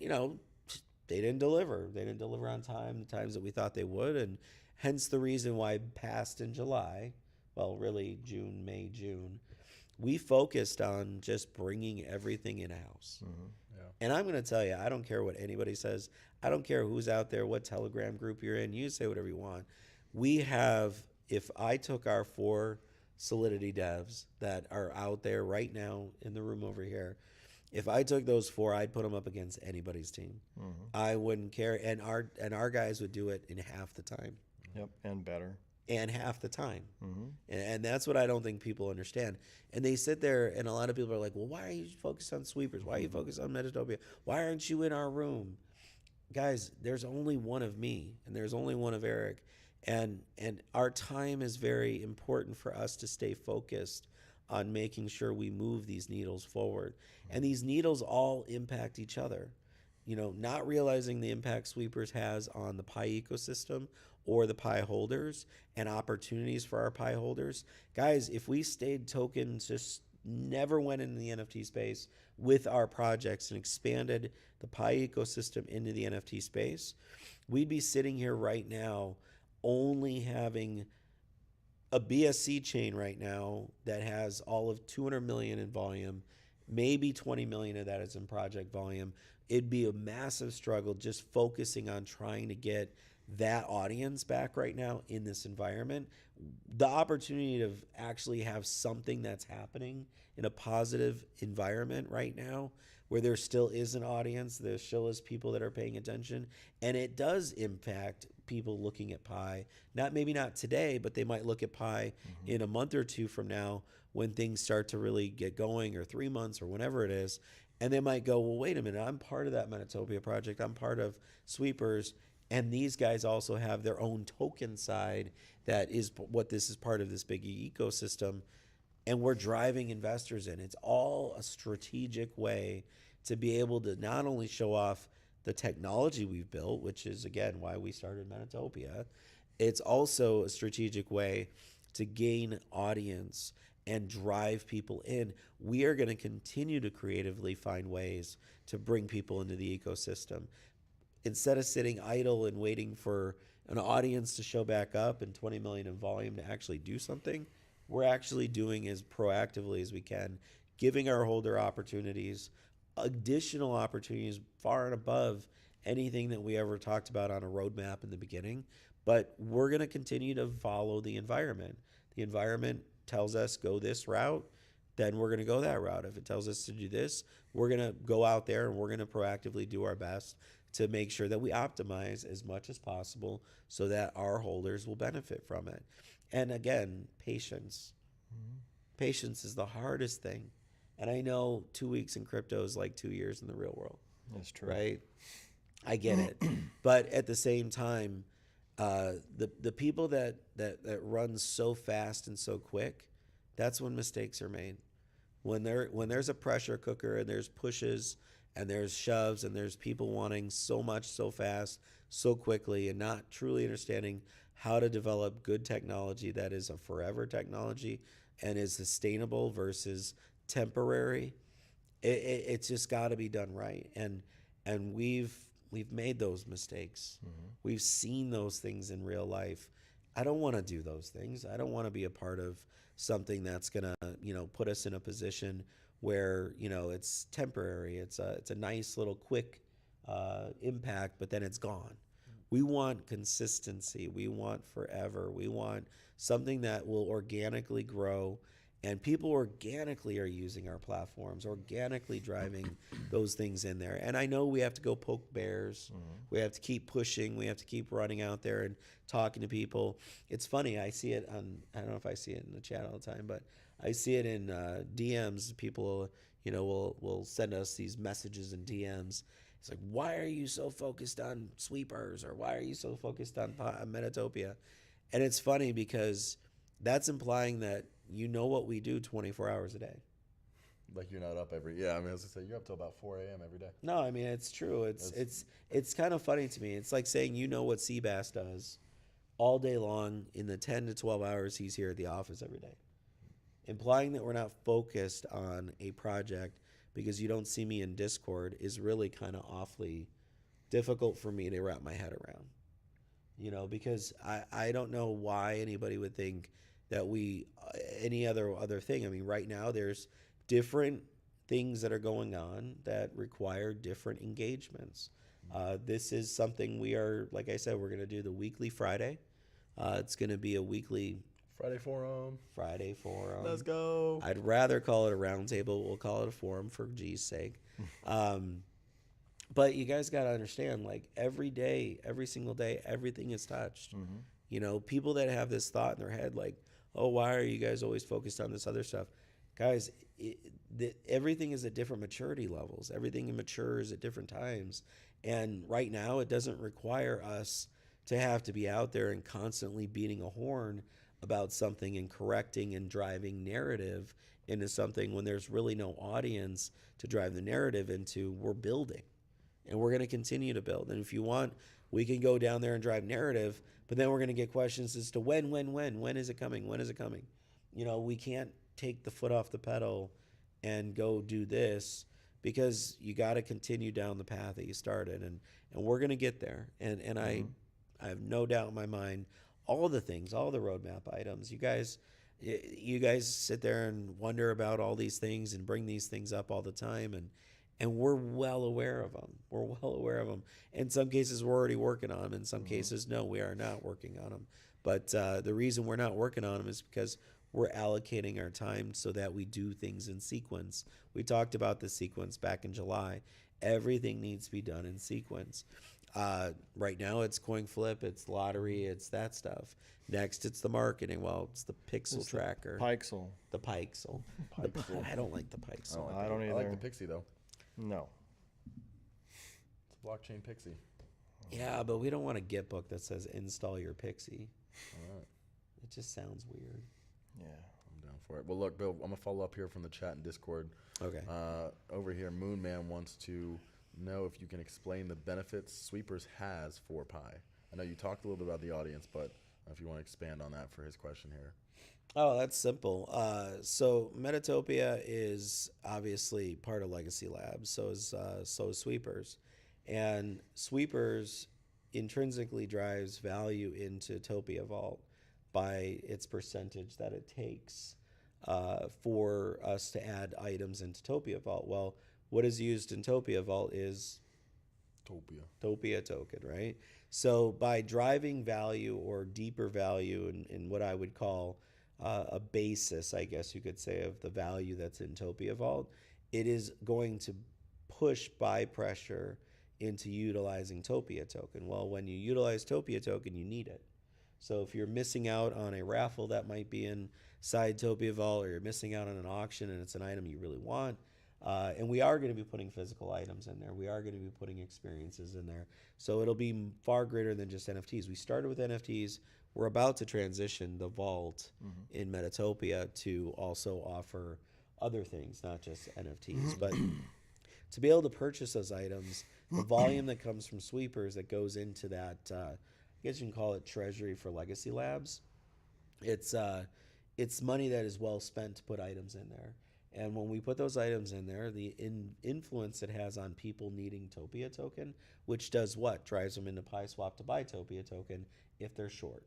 they didn't deliver. They didn't deliver on time, the times that we thought they would, and hence the reason why past in July, well, really June, we focused on just bringing everything in-house. And I'm going to tell you, I don't care what anybody says. I don't care who's out there, what Telegram group you're in. You say whatever you want. We have, if I took our 4 Solidity devs that are out there right now in the room over here, if I took those 4, I'd put them up against anybody's team. I wouldn't care. And our guys would do it in half the time. Yep, and better. And half the time. And that's what I don't think people understand. And they sit there, and a lot of people are like, well, why are you focused on sweepers? Why are you focused on Metatopia? Why aren't you in our room? Guys, there's only one of me, and there's only one of Eric. And our time is very important for us to stay focused on making sure we move these needles forward. And these needles all impact each other. You know, not realizing the impact sweepers has on the PYE ecosystem or the PYE holders and opportunities for our PYE holders. Guys, if we stayed token, just never went into the NFT space with our projects and expanded the PYE ecosystem into the NFT space, we'd be sitting here right now only having a BSC chain right now that has all of 200 million in volume, maybe 20 million of that is in project volume. It'd be a massive struggle just focusing on trying to get that audience back right now in this environment. The opportunity to actually have something that's happening in a positive environment right now where there still is an audience, there still is people that are paying attention, and it does impact people looking at PYE. Maybe not today, but they might look at PYE in a month or 2 from now when things start to really get going, or 3 months, or whenever it is, and they might go, well, wait a minute, I'm part of that Metatopia project, I'm part of Sweepers, and these guys also have their own token side that is what this is part of this big ecosystem, and we're driving investors in. It's all a strategic way to be able to not only show off the technology we've built, which is, again, why we started Metatopia, it's also a strategic way to gain audience and drive people in. We are going to continue to creatively find ways to bring people into the ecosystem. Instead of sitting idle and waiting for an audience to show back up and 20 million in volume to actually do something, we're actually doing as proactively as we can, giving our holder opportunities, additional opportunities far and above anything that we ever talked about on a roadmap in the beginning. But we're going to continue to follow the environment. The environment tells us go this route, then we're going to go that route. If it tells us to do this, we're going to go out there and we're going to proactively do our best to make sure that we optimize as much as possible so that our holders will benefit from it. And again, patience. Patience is the hardest thing. And I know 2 weeks in crypto is like 2 years in the real world. That's true. Right? I get it. But at the same time, the people that run so fast and so quick, that's when mistakes are made. When there's a pressure cooker and there's pushes and there's shoves and there's people wanting so much so fast, so quickly, and not truly understanding how to develop good technology that is a forever technology and is sustainable versus temporary, it's just got to be done right. And we've made those mistakes. We've seen those things in real life. I don't want to do those things. I don't want to be a part of something that's gonna put us in a position where it's temporary. It's a nice little quick impact, but then it's gone. We want consistency. We want forever. We want something that will organically grow, and people organically are using our platforms, organically driving those things in there. And I know we have to go poke bears. We have to keep pushing. We have to keep running out there and talking to people. It's funny. I see it on, I don't know if I see it in the chat all the time, but I see it in DMs. People, will send us these messages in DMs. It's like, why are you so focused on sweepers? Or why are you so focused on Metatopia? And it's funny because that's implying that you know what we do 24 hours a day. Like you're not up I was gonna say you're up till about 4 a.m. every day. No, I mean, it's true. It's kind of funny to me. It's like saying you know what Seabass does all day long in the 10 to 12 hours he's here at the office every day. Implying that we're not focused on a project because you don't see me in Discord is really kind of awfully difficult for me to wrap my head around. Because I don't know why anybody would think that any other thing. I mean, right now there's different things that are going on that require different engagements. This is something we are, like I said, we're going to do the weekly Friday. It's going to be a weekly Friday forum. Let's go. I'd rather call it a roundtable. We'll call it a forum for G's sake. But you guys got to understand, like every day, every single day, everything is touched. You know, people that have this thought in their head, like, oh, why are you guys always focused on this other stuff? Guys, everything is at different maturity levels. Everything matures at different times. And right now, it doesn't require us to have to be out there and constantly beating a horn about something and correcting and driving narrative into something when there's really no audience to drive the narrative into. We're building, and we're going to continue to build. And if you want, we can go down there and drive narrative, but then we're going to get questions as to when is it coming? When is it coming? You know, we can't take the foot off the pedal and go do this, because you got to continue down the path that you started, and we're going to get there. And I have no doubt in my mind, all the things, all the roadmap items, you guys sit there and wonder about all these things and bring these things up all the time, and we're well aware of them. We're well aware of them. In some cases, we're already working on them. In some cases, no, we are not working on them. But the reason we're not working on them is because we're allocating our time so that we do things in sequence. We talked about the sequence back in July. Everything needs to be done in sequence. Right now, it's coin flip, it's lottery, it's that stuff. Next, it's the marketing. Well, it's the pixel tracker. Pixel. The Pixel. I don't like the Pixel. I don't either. I like the Pixie, though. No. It's a blockchain Pixie. Yeah, but we don't want a Git book that says install your Pixie. All right. It just sounds weird. Yeah. I'm down for it. Well, look, Bill, I'm going to follow up here from the chat and Discord. Okay. Over here, Moonman wants to know if you can explain the benefits Sweepers has for Pi. I know you talked a little bit about the audience, but if you want to expand on that for his question here. Oh, that's simple. So Metatopia is obviously part of Legacy Labs. So is Sweepers, and Sweepers intrinsically drives value into Topia Vault by its percentage that it takes for us to add items into Topia Vault. Well, what is used in Topia Vault is Topia token, right? So by driving value or deeper value in what I would call a basis, I guess you could say, of the value that's in Topia Vault, it is going to push buy pressure into utilizing Topia token. Well, when you utilize Topia token, you need it. So if you're missing out on a raffle that might be inside Topia Vault, or you're missing out on an auction and it's an item you really want, and we are going to be putting physical items in there. We are going to be putting experiences in there. So it'll be far greater than just NFTs. We started with NFTs. We're about to transition the vault in Metatopia to also offer other things, not just NFTs. But to be able to purchase those items, the volume that comes from Sweepers that goes into that, I guess you can call it treasury for Legacy Labs. It's money that is well spent to put items in there. And when we put those items in there, the influence it has on people needing Topia token, which does what? Drives them into PiSwap to buy Topia token if they're short,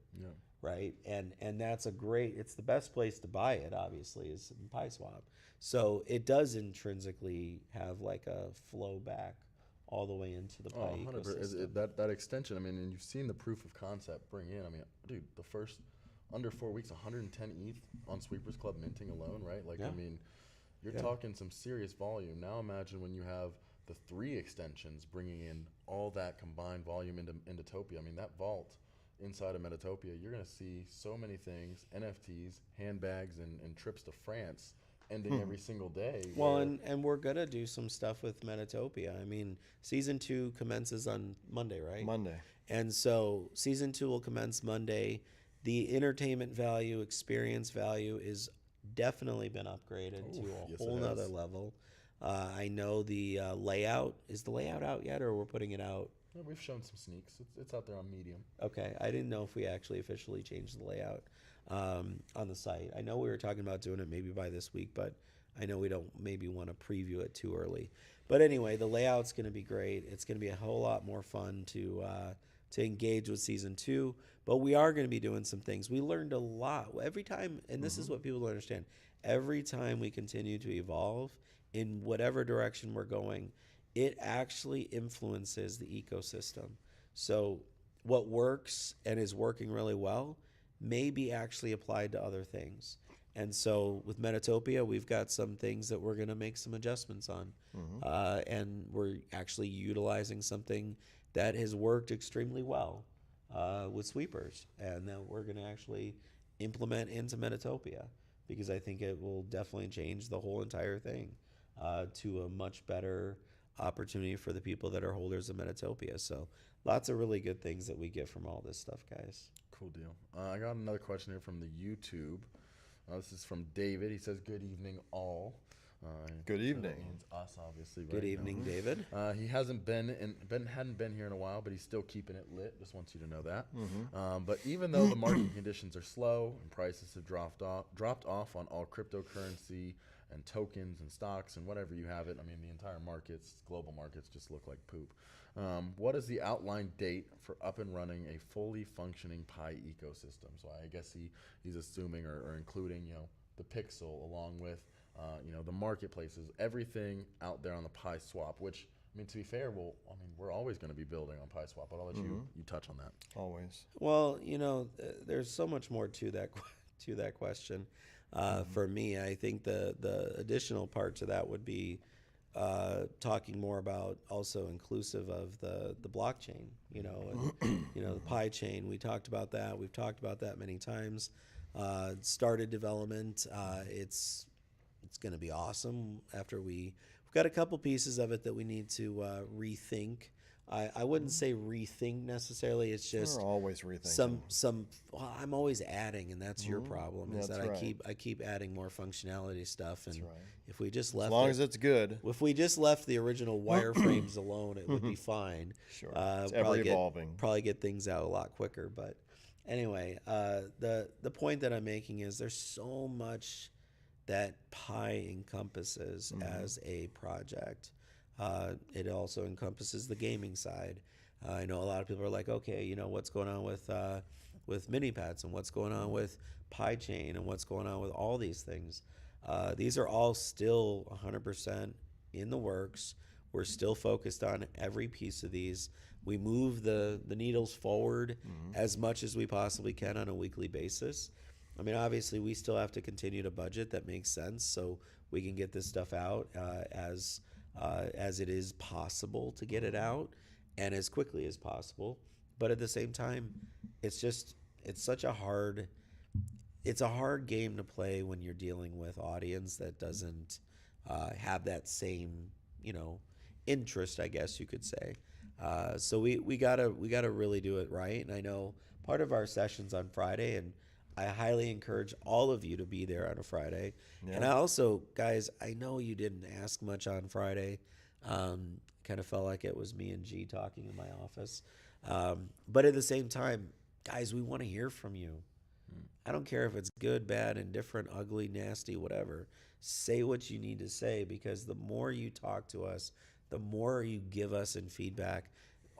right? And that's it's the best place to buy it, obviously, is in PiSwap. So it does intrinsically have like a flow back all the way into the PYE ecosystem. That extension, I mean, and you've seen the proof of concept bring in, I mean, dude, the first under 4 weeks, 110 ETH on Sweepers Club minting alone, right? Like, I mean, you're talking some serious volume. Now imagine when you have the 3 extensions bringing in all that combined volume into Topia. I mean, that vault inside of Metatopia, you're going to see so many things, NFTs, handbags, and trips to France ending every single day. Well, and we're going to do some stuff with Metatopia. I mean, Season 2 commences on Monday, right? Monday. And so Season 2 will commence Monday. The entertainment value, experience value is definitely been upgraded to a whole nother level. I know the layout. Is the layout out yet, or we're putting it out? Yeah, we've shown some sneaks. It's out there on Medium. Okay. I didn't know if we actually officially changed the layout on the site. I know we were talking about doing it maybe by this week, but I know we don't maybe want to preview it too early. But anyway, the layout's going to be great. It's going to be a whole lot more fun to engage with Season 2. But we are going to be doing some things. We learned a lot every time, and this is what people don't understand. Every time we continue to evolve in whatever direction we're going, it actually influences the ecosystem. So what works and is working really well may be actually applied to other things. And so with Metatopia, we've got some things that we're going to make some adjustments on. And we're actually utilizing something that has worked extremely well with sweepers, and that we're going to actually implement into Metatopia, because I think it will definitely change the whole entire thing to a much better opportunity for the people that are holders of Metatopia. So lots of really good things that we get from all this stuff, guys. Cool deal. I got another question here from the YouTube. This is from David. He says, "Good evening, all." Good evening. That means us, obviously. Good evening, David. He hadn't been here in a while, but he's still keeping it lit. Just wants you to know that. But even though the market conditions are slow and prices have dropped off on all cryptocurrency and tokens and stocks and whatever you have it, I mean, the entire markets, global markets, just look like poop. What is the outline date for up and running a fully functioning PYE ecosystem? So I guess he's assuming or including, the Pixel along with, the marketplaces, everything out there on the PYE swap, which, I mean, to be fair, we're always going to be building on PYE swap, but I'll let you touch on that. Always. Well, there's so much more to that question. For me, I think the additional part to that would be talking more about also inclusive of the blockchain, and, the PYE chain. We talked about that. We've talked about that many times. Started development. It's going to be awesome after we've got a couple pieces of it that we need to rethink. I wouldn't say rethink necessarily. It's just we're always rethinking. Well, I'm always adding, and that's your problem. Is That's that right. I keep adding more functionality stuff, and That's right. if we just As left long as it's good. if we just left the original wireframes alone, it would be fine. Sure. It's ever evolving. Probably get things out a lot quicker. But anyway, the point that I'm making is there's so much that PYE encompasses as a project. It also encompasses the gaming side. I know a lot of people are like, okay, what's going on with mini pads, and what's going on with PYE chain, and what's going on with all these things. These are all still 100% in the works. We're still focused on every piece of these. We move the needles forward as much as we possibly can on a weekly basis. I mean, obviously, we still have to continue to budget. That makes sense, so we can get this stuff out as it is possible to get it out, and as quickly as possible. But at the same time, it's a hard game to play when you're dealing with audience that doesn't have that same interest, I guess you could say. So we gotta really do it right. And I know part of our sessions on Friday, and I highly encourage all of you to be there on a Friday. Yeah. And I also, guys, I know you didn't ask much on Friday. Kind of felt like it was me and G talking in my office. But at the same time, guys, we want to hear from you. I don't care if it's good, bad, indifferent, ugly, nasty, whatever. Say what you need to say, because the more you talk to us, the more you give us in feedback,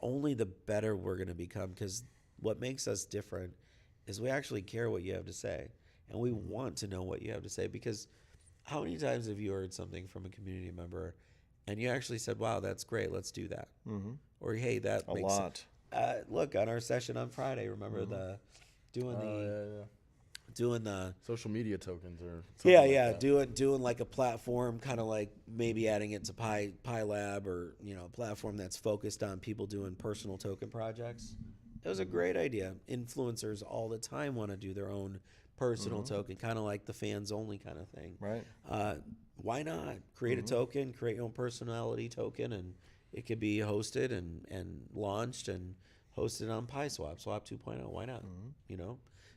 only the better we're going to become. Because what makes us different is we actually care what you have to say, and we want to know what you have to say. Because how many times have you heard something from a community member and you actually said, wow, that's great, let's do that? Or, hey, that a makes lot. Look, on our session on Friday, remember doing the social media tokens or doing like a platform, kind of like maybe adding it to Pi Lab, or a platform that's focused on people doing personal token projects. It was a great idea. Influencers all the time want to do their own personal token, kind of like the fans only kind of thing. Right. Why not create a token, create your own personality token, and it could be hosted and launched and hosted on PySwap, Swap 2.0. Why not?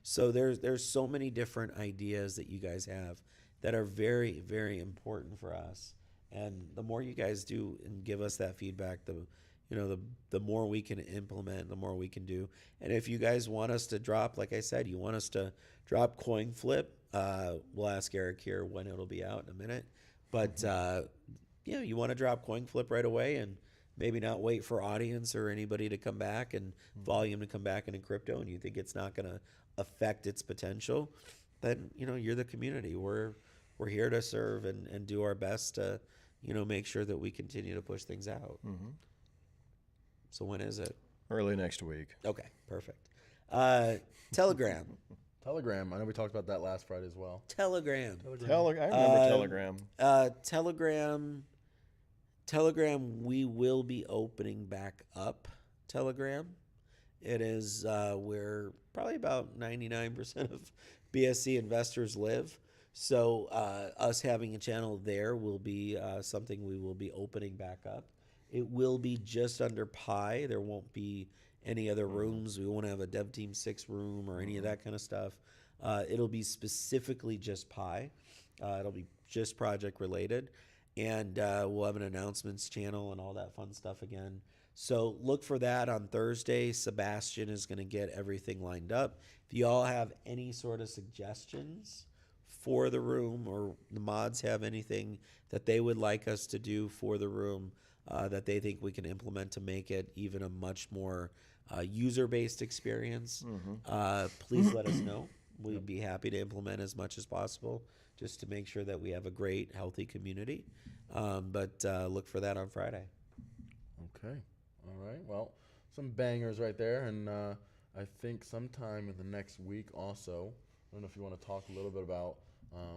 So there's so many different ideas that you guys have that are very, very important for us. And the more you guys do and give us that feedback, the more we can implement, the more we can do. And if you guys want us to drop, like I said, you want us to drop coin flip, we'll ask Eric here when it'll be out in a minute. But you want to drop coin flip right away and maybe not wait for audience or anybody to come back and volume to come back into crypto, and you think it's not going to affect its potential, then you're the community. We're here to serve and do our best make sure that we continue to push things out. So when is it? Early next week. Okay, perfect. Telegram. Telegram. I know we talked about that last Friday as well. Telegram. I remember Telegram. Telegram, we will be opening back up Telegram. It is where probably about 99% of BSC investors live. So us having a channel there will be something we will be opening back up. It will be just under PYE. There won't be any other rooms. We won't have a Dev Team 6 room or any of that kind of stuff. It'll be specifically just PYE. It'll be just project related. And we'll have an announcements channel and all that fun stuff again. So look for that on Thursday. Sebastian is going to get everything lined up. If you all have any sort of suggestions for the room, or the mods have anything that they would like us to do for the room that they think we can implement to make it even a much more user-based experience, please let us know. We'd be happy to implement as much as possible just to make sure that we have a great, healthy community. But look for that on Friday. Okay. All right. Well, some bangers right there. And I think sometime in the next week also, I don't know if you want to talk a little bit about,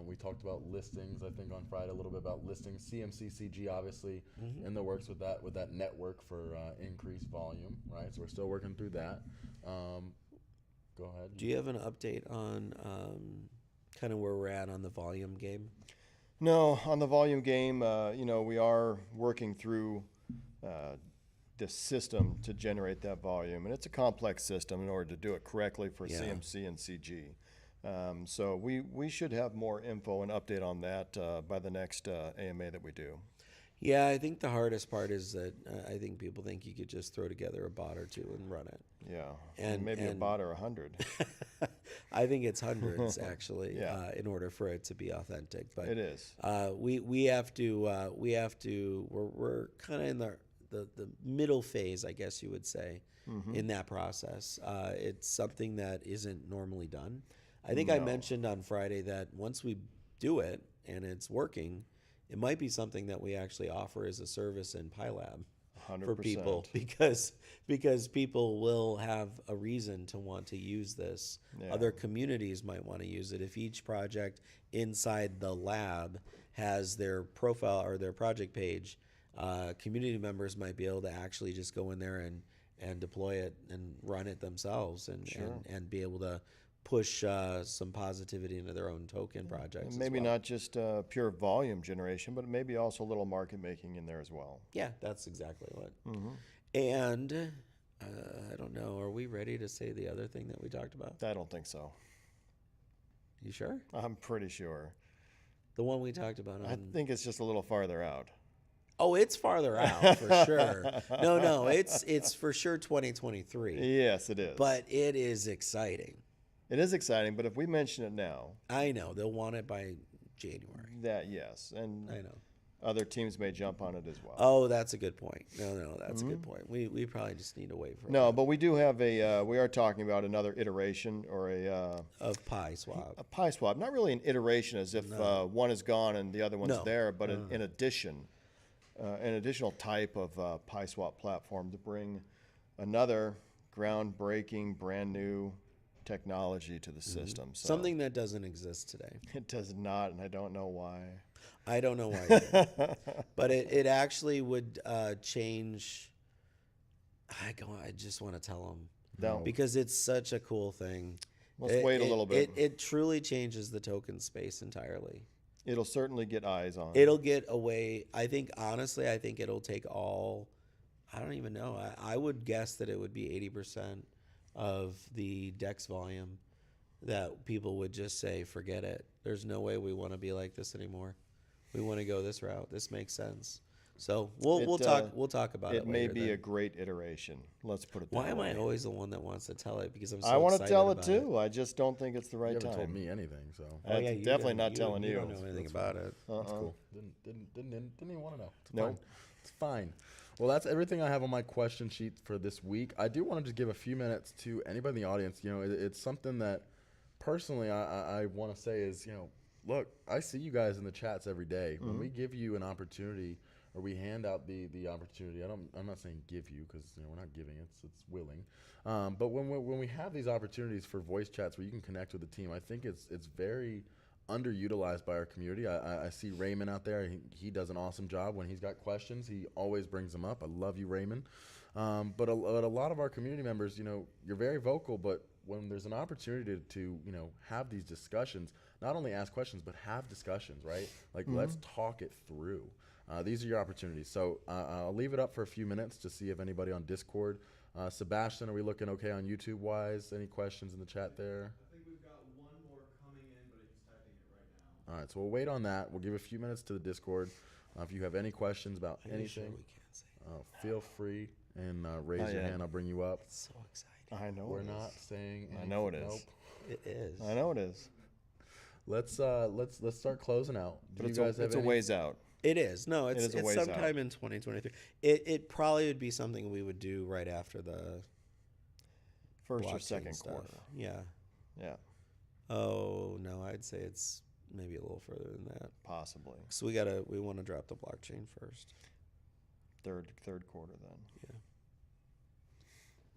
we talked about listings, I think on Friday, a little bit about listings. CMCCG obviously in the works with that network for increased volume, right? So we're still working through that. Go ahead. Do you have an update on kind of where we're at on the volume game? No, on the volume game, we are working through the system to generate that volume, and it's a complex system in order to do it correctly for CMC and CG. So we should have more info and update on that by the next AMA that we do. Yeah, I think the hardest part is that I think people think you could just throw together a bot or two and run it. Yeah, and maybe a bot or 100. I think it's hundreds actually, in order for it to be authentic. But it is. We have to. We're kind of in the middle phase, I guess you would say, in that process. It's something that isn't normally done. I think I mentioned on Friday that once we do it and it's working, it might be something that we actually offer as a service in PyLab 100%. for people, because people will have a reason to want to use this. Other communities might want to use it. If each project inside the lab has their profile or their project page, community members might be able to actually just go in there and deploy it and run it themselves and be able to push some positivity into their own token projects. And maybe not just pure volume generation, but maybe also a little market making in there as well. Yeah, that's exactly what. And I don't know, are we ready to say the other thing that we talked about? I don't think so. You sure? I'm pretty sure. The one we talked about on... I think it's just a little farther out. Oh, it's farther out for sure. No, it's for sure 2023. Yes, it is. But it is exciting. It is exciting, but if we mention it now... I know. They'll want it by January. That, yes. And I know. Other teams may jump on it as well. Oh, that's a good point. No, that's a good point. We probably just need to wait for No, but we do have we are talking about another iteration or of Pi swap. A Pi swap. Not really an iteration as if one is gone and the other one's there, but in addition, an additional type of Pi swap platform to bring another groundbreaking, brand new technology to the system. So something that doesn't exist today. It does not, and I don't know why. I don't know why either. But it actually would change. I just want to tell them. No. Because it's such a cool thing. Let's wait a little bit. It truly changes the token space entirely. It'll certainly get eyes on. It'll get away. I think, honestly, it'll take all. I don't even know. I would guess that it would be 80% of the DEX volume that people would just say, forget it. There's no way we want to be like this anymore. We want to go this route. This makes sense. So we'll talk about it. It may be a great iteration. Let's put it that way. Why am I always the one that wants to tell it? Because I'm so I want to excited tell it about too. I just don't think it's the right You time. haven't told me anything, so I'm definitely not telling you. You don't know anything about it. that's cool. Didn't even want to know. It's No. fine. It's fine. Well, that's everything I have on my question sheet for this week. I do want to just give a few minutes to anybody in the audience. It's something that personally I want to say is, look, I see you guys in the chats every day. When we give you an opportunity, or we hand out the opportunity, I'm not saying give you, because we're not giving, it's willing. But when we have these opportunities for voice chats where you can connect with the team, I think it's very underutilized by our community. I see Raymond out there. He does an awesome job. When he's got questions, he always brings them up. I love you, Raymond. But a lot of our community members, you're very vocal, but when there's an opportunity to have these discussions, not only ask questions, but have discussions, right? Like, let's talk it through. These are your opportunities. So I'll leave it up for a few minutes to see if anybody on Discord. Sebastian, are we looking okay on YouTube-wise? Any questions in the chat there? I think we've got one more coming in, but he's typing it right now. All right, so we'll wait on that. We'll give a few minutes to the Discord. If you have any questions about anything, Sure we can't say. feel free and raise your hand. I'll bring you up. It's so exciting. I know. We're not saying anything. I know it is. Nope. It is. I know it is. Let's start closing out. Do But you guys have it's a any? ways out. It is. No, It is a it's ways out. sometime in 2023. It probably would be something we would do right after the First or blockchain second stuff. quarter. Yeah. Yeah, Oh no, I'd say it's maybe a little further than that. possibly. So we want to drop the blockchain first. Third quarter then. Yeah.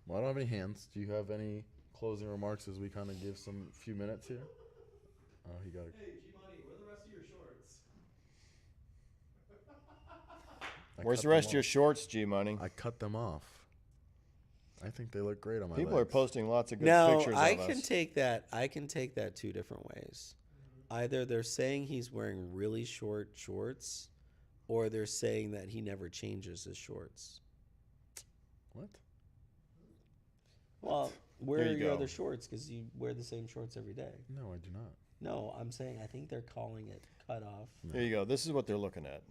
Well, I don't have any hands. Do you have any closing remarks as we kind of give some few minutes here? Oh, he got it. Hey, G-Money, where are the rest of your shorts? Where's the rest of your shorts, G-Money? I cut them off. I think they look great on my People legs. are posting lots of good No, pictures I of can us. take that. I can take that two different ways. Either they're saying he's wearing really short shorts, or they're saying that he never changes his shorts. What? Well, where There are you your go. other shorts? Because you wear the same shorts every day. No, I do not. No, I'm saying I think they're calling it cut off. There you go. This is what they're looking at.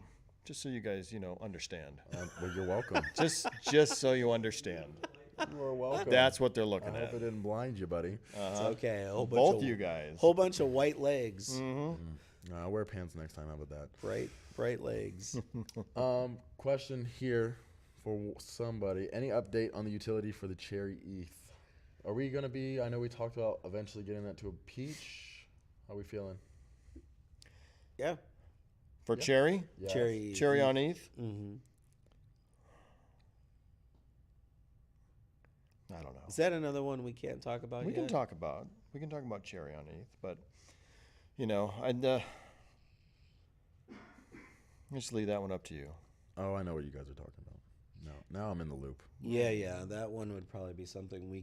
Just so you guys, understand. Well, you're welcome. just so you understand. You are welcome. That's what they're I looking hope at. it didn't blind you, buddy. It's okay. A whole bunch Both of, you guys. whole bunch of white legs, I'll wear pants next time. How about that? bright legs. Question here for somebody. Any update on the utility for the cherry ETH? Are we going to be, I know we talked about eventually getting that to a peach. How are we feeling? Yeah, For Cherry? Yes. Cherry on ETH? Mm-hmm. I don't know. Is that another one we can't talk about We yet? can talk about Cherry on ETH, but I'd just leave that one up to you. Oh, I know what you guys are talking about. No, now I'm in the loop. Yeah, that one would probably be something we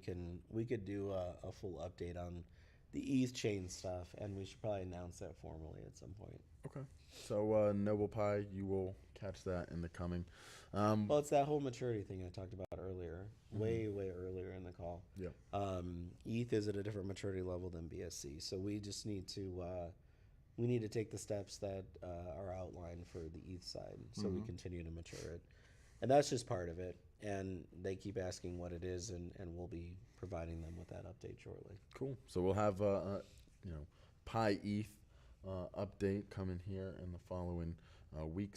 could do a full update on the ETH chain stuff, and we should probably announce that formally at some point. Okay. So, Noble Pie, you will catch that in the coming. Well, it's that whole maturity thing I talked about earlier, way earlier in the call. Yeah. ETH is at a different maturity level than BSC, so we just need to take the steps that are outlined for the ETH side, so we continue to mature it, and that's just part of it. And they keep asking what it is, and we'll be providing them with that update shortly. Cool. So we'll have Pi ETH update coming here in the following week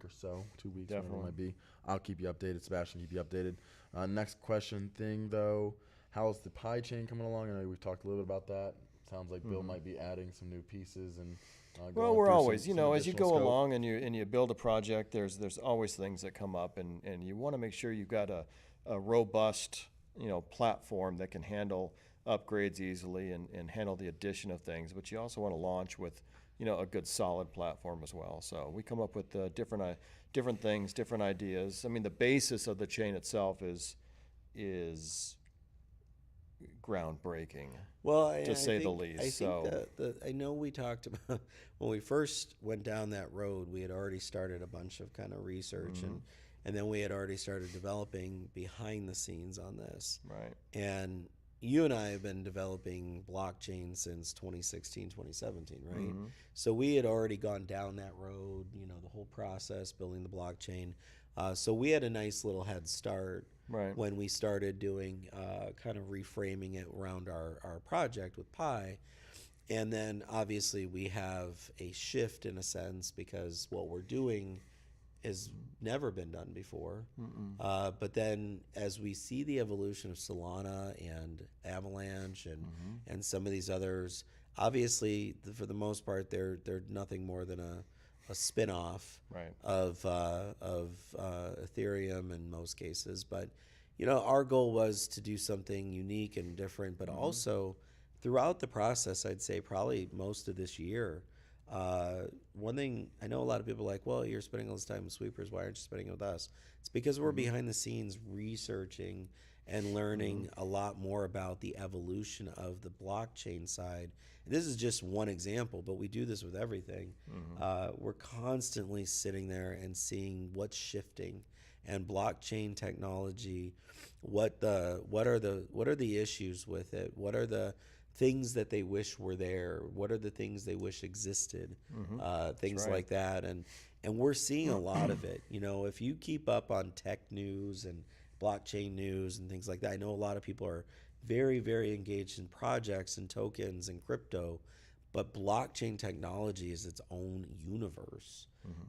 or so, 2 weeks, whatever Definitely. it might be. I'll keep you updated. Sebastian, keep you updated. Next question thing though, how's the Pi chain coming along? I know we've talked a little bit about that. Sounds like Bill might be adding some new pieces and. Well, going we're through always, some as you additional go scope. along and you build a project, there's always things that come up, and you want to make sure you've got a robust, platform that can handle upgrades easily and handle the addition of things. But you also want to launch with, a good solid platform as well. So we come up with different things, different ideas. I mean, the basis of the chain itself is groundbreaking. Well, To say the least, I know we talked about when we first went down that road, we had already started a bunch of kind of research and then we had already started developing behind the scenes on this. Right. And you and I have been developing blockchain since 2016, 2017, right? So we had already gone down that road, the whole process, building the blockchain. So we had a nice little head start Right. when we started doing kind of reframing it around our project with Pi. And then obviously we have a shift in a sense because what we're doing has never been done before. But then as we see the evolution of Solana and Avalanche and some of these others, obviously, for the most part, they're nothing more than a spin-off Right. of Ethereum in most cases. But our goal was to do something unique and different, but also throughout the process, I'd say probably most of this year. One thing I know, a lot of people are like, well, you're spending all this time with sweepers. Why aren't you spending it with us? It's because we're behind the scenes researching and learning a lot more about the evolution of the blockchain side. And this is just one example, but we do this with everything. We're constantly sitting there and seeing what's shifting, and blockchain technology. What are the issues with it? What are the things that they wish were there? What are the things they wish existed? Things like that, and we're seeing a lot of it. If you keep up on tech news and blockchain news and things like that, I know a lot of people are very, very engaged in projects and tokens and crypto, but blockchain technology is its own universe.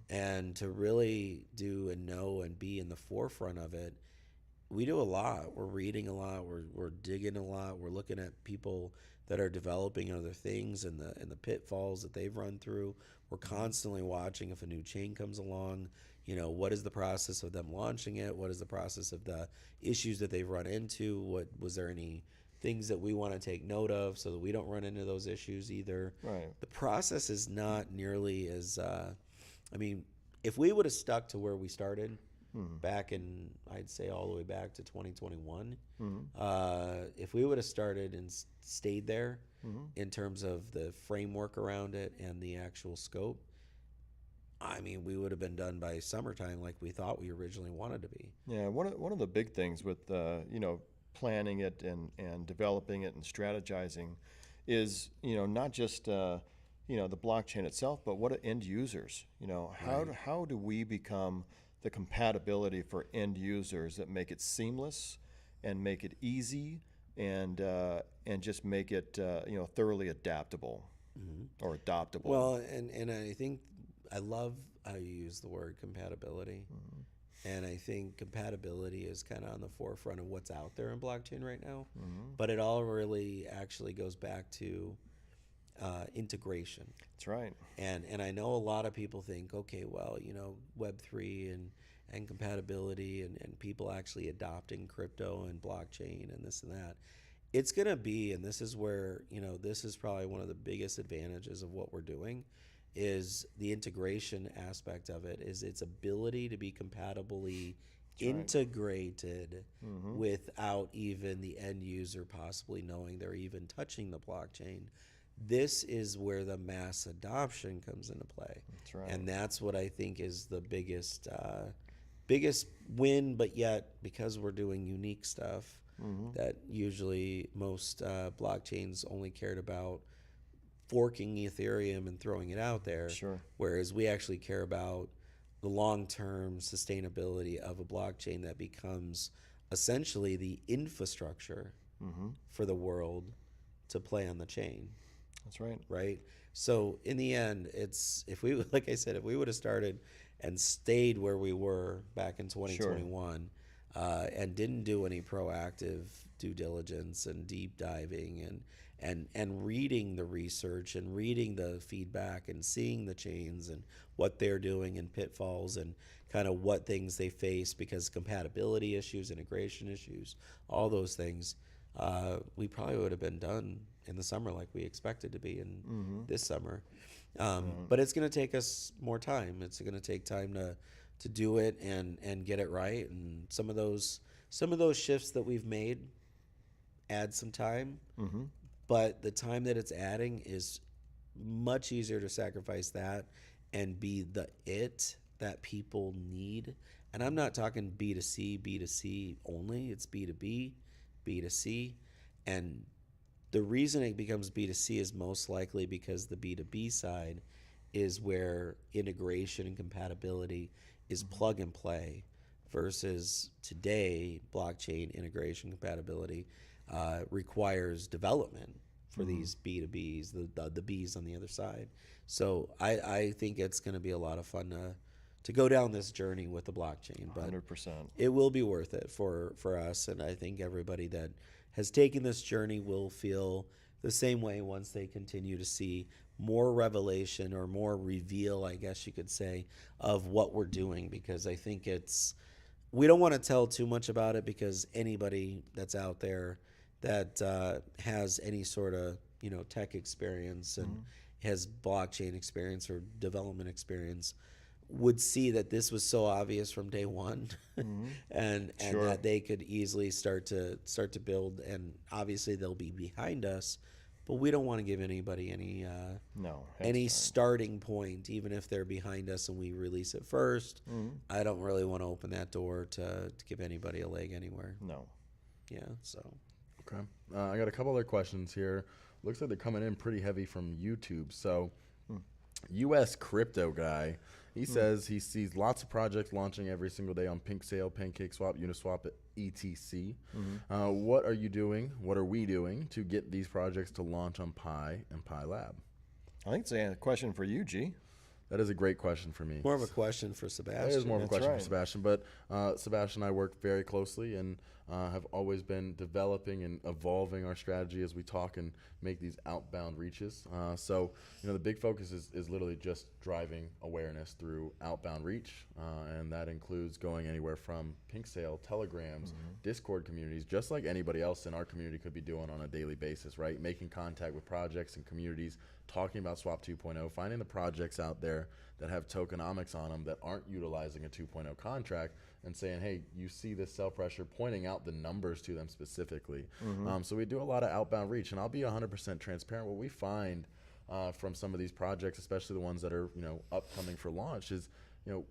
And to really do and know and be in the forefront of it, we do a lot. We're reading a lot. We're digging a lot. We're looking at people that are developing other things and the pitfalls that they've run through. We're constantly watching if a new chain comes along. What is the process of them launching it? What is the process of the issues that they've run into? Was there any things that we want to take note of so that we don't run into those issues either? Right. The process is not nearly as, if we would have stuck to where we started back in, I'd say all the way back to 2021, if we would have started and stayed there in terms of the framework around it and the actual scope, we would have been done by summertime like we thought we originally wanted to be. Yeah, one of the big things with planning it and developing it and strategizing is not just the blockchain itself, but what are end users? How do we become the compatibility for end users that make it seamless and make it easy and just make it thoroughly adaptable or adoptable? Well, and I think I love how you use the word compatibility. And I think compatibility is kind of on the forefront of what's out there in blockchain right now. But it all really actually goes back to integration. That's right. And I know a lot of people think, okay, well, Web3 and compatibility and people actually adopting crypto and blockchain and this and that. It's going to be, and this is where, this is probably one of the biggest advantages of what we're doing, is the integration aspect of it, is its ability to be compatibly integrated without even the end user possibly knowing they're even touching the blockchain. This is where the mass adoption comes into play. That's right. And that's what I think is the biggest win, but yet because we're doing unique stuff that usually most blockchains only cared about forking Ethereum and throwing it out there. Sure. Whereas we actually care about the long-term sustainability of a blockchain that becomes essentially the infrastructure for the world to play on the chain. That's right. Right? So in the end, it's, like I said, if we would have started and stayed where we were back in 2021 and didn't do any proactive due diligence and deep diving and reading the research and reading the feedback and seeing the chains and what they're doing and pitfalls and kind of what things they face, because compatibility issues, integration issues, all those things, we probably would have been done in the summer like we expected to be in this summer. But it's going to take us more time. It's going to take time to do it and get it right. And some of those shifts that we've made add some time. But the time that it's adding is much easier to sacrifice that and be the it that people need. And I'm not talking B2C only. It's B2B, B2C. And the reason it becomes B2C is most likely because the B2B side is where integration and compatibility is plug and play, versus today, blockchain integration compatibility requires development for these B2Bs, the Bs on the other side. So I think it's going to be a lot of fun to go down this journey with the blockchain. But 100%. it will be worth it for us, and I think everybody that has taken this journey will feel the same way once they continue to see more revelation or more reveal, I guess you could say, of what we're doing, because I think we don't want to tell too much about it, because anybody that's out there that has any sort of tech experience and has blockchain experience or development experience would see that this was so obvious from day one, and Sure. that they could easily start to build, and obviously they'll be behind us, but we don't want to give anybody any No. any starting point, even if they're behind us and we release it first. I don't really want to open that door to give anybody a leg anywhere. No. Yeah, so. Okay. I got a couple other questions here. Looks like they're coming in pretty heavy from YouTube. So, U.S. crypto guy, he says he sees lots of projects launching every single day on PinkSale, PancakeSwap, Uniswap, etc. What are you doing? What are we doing to get these projects to launch on Pi and Pi Lab? I think it's a question for you, G. That is a great question for me. More of a question for Sebastian. That is more of a That's question right. for Sebastian, but Sebastian and I work very closely and have always been developing and evolving our strategy as we talk and make these outbound reaches. So, the big focus is literally just driving awareness through outbound reach, and that includes going anywhere from PinkSale, Telegrams, Discord communities, just like anybody else in our community could be doing on a daily basis, right? Making contact with projects and communities, talking about Swap 2.0, finding the projects out there that have tokenomics on them that aren't utilizing a 2.0 contract, and saying, hey, you see this sell pressure, pointing out the numbers to them specifically. So we do a lot of outbound reach, and I'll be 100% transparent. What we find from some of these projects, especially the ones that are upcoming for launch, is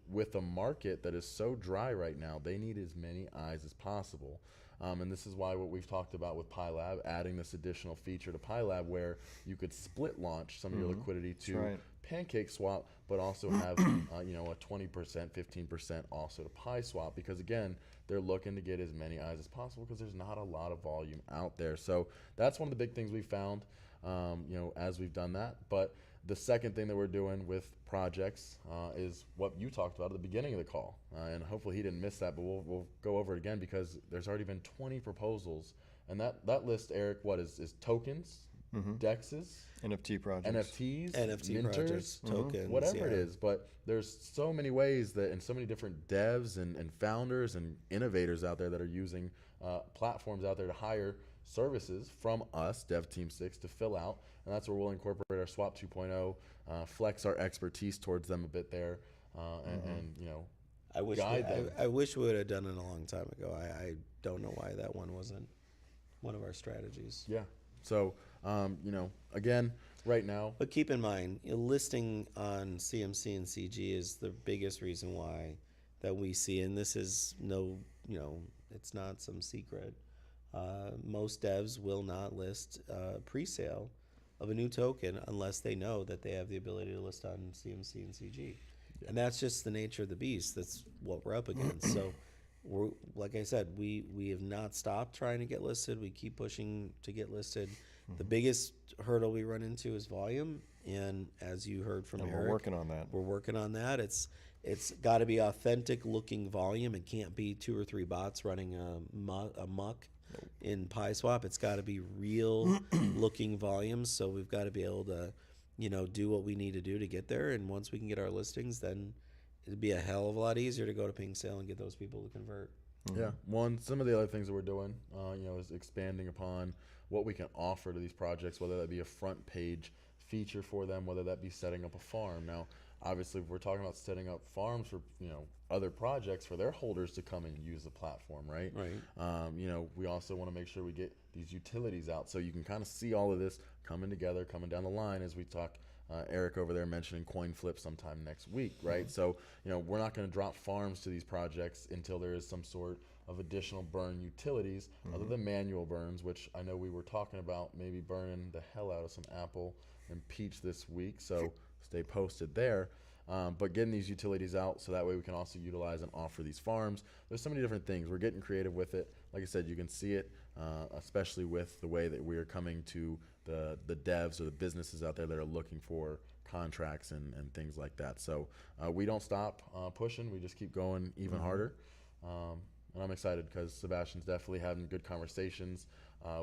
with a market that is so dry right now, they need as many eyes as possible. And this is why what we've talked about with Pi Lab, adding this additional feature to Pi Lab where you could split launch some of your liquidity to right. PancakeSwap, but also have a 20%, 15% also to PiSwap, because again, they're looking to get as many eyes as possible because there's not a lot of volume out there. So that's one of the big things we found, as we've done that. But the second thing that we're doing with projects is what you talked about at the beginning of the call, and hopefully he didn't miss that, but we'll go over it again because there's already been 20 proposals, and that list, Eric, what is tokens, dexes, NFT projects. NFTs, NFT minters, projects, tokens, whatever it yeah. is. But there's so many ways that, and so many different devs and founders and innovators out there that are using platforms out there to hire services from us, Dev Team 6, to fill out. And that's where we'll incorporate our Swap 2.0, flex our expertise towards them a bit there, and guide them. I wish we would have done it a long time ago. I don't know why that one wasn't one of our strategies. Yeah. So, again, right now. But keep in mind, listing on CMC and CG is the biggest reason why that we see, and this is it's not some secret. Most devs will not list pre-sale of a new token unless they know that they have the ability to list on CMC and CG. Yeah. And that's just the nature of the beast. That's what we're up against. So, like I said, we have not stopped trying to get listed. We keep pushing to get listed. The biggest hurdle we run into is volume, and as you heard from Eric, we're working on that. We're working on that. It's got to be authentic looking volume. It can't be 2 or 3 bots running a muck in PiSwap. It's got to be real looking volumes. So we've got to be able to, do what we need to do to get there. And once we can get our listings, then it'd be a hell of a lot easier to go to PinkSale and get those people to convert. Yeah. Some of the other things that we're doing, is expanding upon what we can offer to these projects, whether that be a front page feature for them, whether that be setting up a farm. Now, obviously, if we're talking about setting up farms for, other projects for their holders to come and use the platform, right? Right. We also want to make sure we get these utilities out so you can kind of see all of this coming together, coming down the line as we talk. Eric over there mentioning coin flip sometime next week, right? So, we're not going to drop farms to these projects until there is some sort of additional burn utilities other than manual burns, which I know we were talking about maybe burning the hell out of some apple and peach this week. So stay posted there. But getting these utilities out so that way we can also utilize and offer these farms. There's so many different things. We're getting creative with it. Like I said, you can see it, especially with the way that we are coming to the devs or the businesses out there that are looking for contracts and things like that. So we don't stop pushing. We just keep going even harder. And I'm excited because Sebastian's definitely having good conversations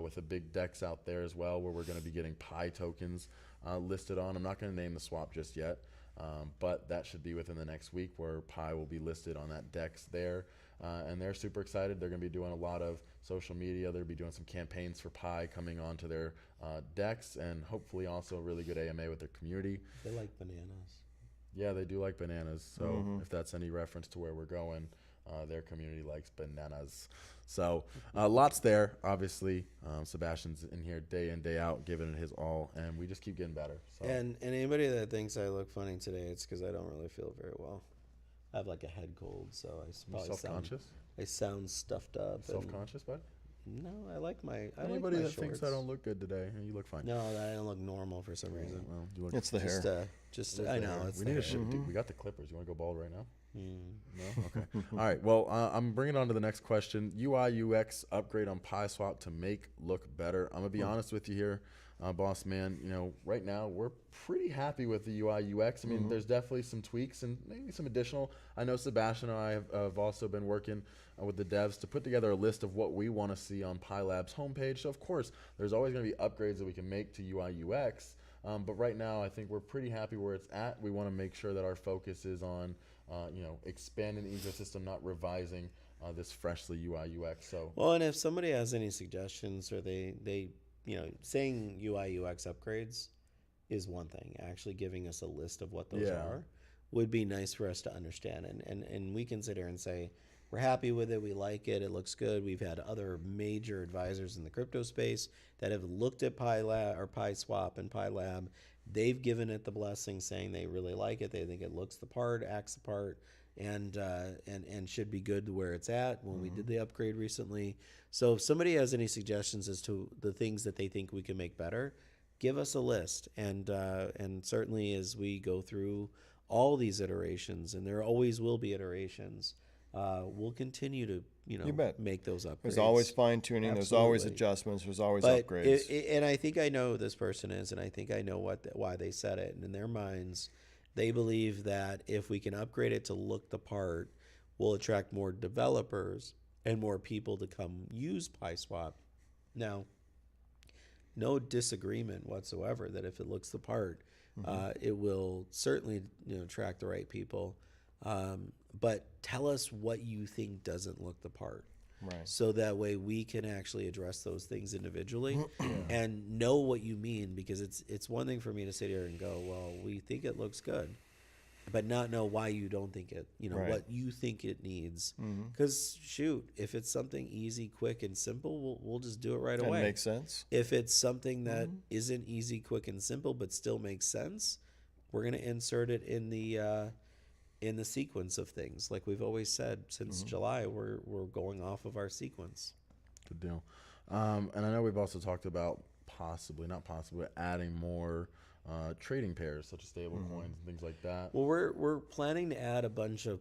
with a big DEX out there as well, where we're going to be getting Pi tokens listed on. I'm not going to name the swap just yet, but that should be within the next week, where Pi will be listed on that DEX there. And they're super excited. They're going to be doing a lot of social media. They'll be doing some campaigns for Pi coming onto their DEX, and hopefully also a really good AMA with their community. They like bananas. Yeah, they do like bananas. So if that's any reference to where we're going, their community likes bananas. So lots there, obviously. Sebastian's in here day in, day out, giving it his all, and we just keep getting better. So. And anybody that thinks I look funny today, it's because I don't really feel very well. I have like a head cold, so I probably self-conscious? I sound stuffed up. Self-conscious, bud? No, I like my. Anybody like my that thinks I don't look good today, you look fine. No, I don't look normal for some reason. Well, you look. It's the hair. I know. It's We the need a hair. ship. Dude, we got the clippers. You want to go bald right now? Mm. No? Okay. All right. Well, I'm bringing on to the next question. UI UX upgrade on PySwap to make look better. I'm gonna be honest with you here, boss man. You know, right now we're pretty happy with the UI UX. I mean, there's definitely some tweaks and maybe some additional. I know Sebastian and I have also been working with the devs to put together a list of what we want to see on PyLab's homepage. So of course, there's always going to be upgrades that we can make to UI UX. But right now, I think we're pretty happy where it's at. We want to make sure that our focus is on, expanding the ecosystem, not revising this freshly UI UX. So Well, and if somebody has any suggestions, or they saying UI UX upgrades is one thing. Actually giving us a list of what those are would be nice for us to understand. And we can sit here and say, we're happy with it, we like it, it looks good. We've had other major advisors in the crypto space that have looked at PyLab or PySwap and PyLab. They've given it the blessing, saying they really like it. They think it looks the part, acts the part, and should be good where it's at when we did the upgrade recently. So if somebody has any suggestions as to the things that they think we can make better, give us a list. And certainly as we go through all these iterations, and there always will be iterations, we'll continue to You bet. make those upgrades. There's always fine tuning. There's always Absolutely. adjustments. There's always But upgrades. and I think I know who this person is, and I think I know why they said it. And in their minds, they believe that if we can upgrade it to look the part, we'll attract more developers and more people to come use PySwap. Now, no disagreement whatsoever that if it looks the part, it will certainly attract the right people. But tell us what you think doesn't look the part. Right. So that way we can actually address those things individually and know what you mean, because it's one thing for me to sit here and go, well, we think it looks good, but not know why you don't think it, Right. what you think it needs. Because shoot, if it's something easy, quick, and simple, we'll just do it right That away. makes sense. If it's something that isn't easy, quick, and simple, but still makes sense, we're going to insert it in the sequence of things. Like we've always said since July, we're going off of our sequence. good deal. And I know we've also talked about adding more trading pairs such as stable coins and things like that. Well, we're planning to add a bunch of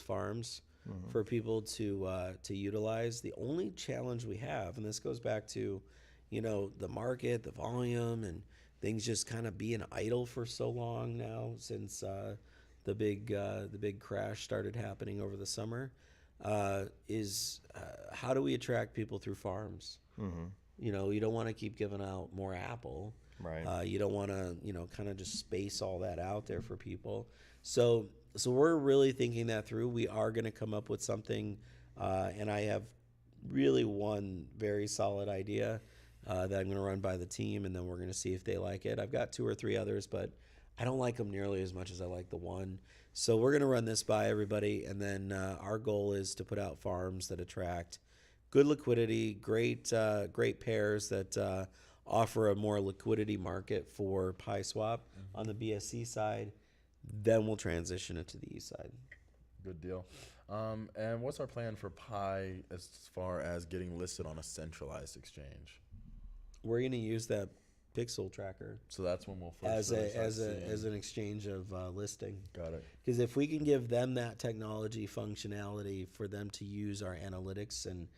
farms for people to utilize. The only challenge we have, and this goes back to, the market, the volume, and things just kind of being idle for so long now since the big crash started happening over the summer, is how do we attract people through farms? You don't want to keep giving out more Apple. Right. You don't want to, kind of just space all that out there for people. So we're really thinking that through. We are going to come up with something, and I have really one very solid idea that I'm going to run by the team, and then we're going to see if they like it. I've got 2 or 3 others, but I don't like them nearly as much as I like the one. So we're going to run this by everybody, and then our goal is to put out farms that attract good liquidity, great pairs that offer a more liquidity market for PySwap on the BSC side. Then we'll transition it to the E side. Good deal. And what's our plan for Pi as far as getting listed on a centralized exchange? We're going to use that pixel tracker So that's when we'll first really start seeing. as an exchange of listing. Got it. Because if we can give them that technology functionality for them to use our analytics and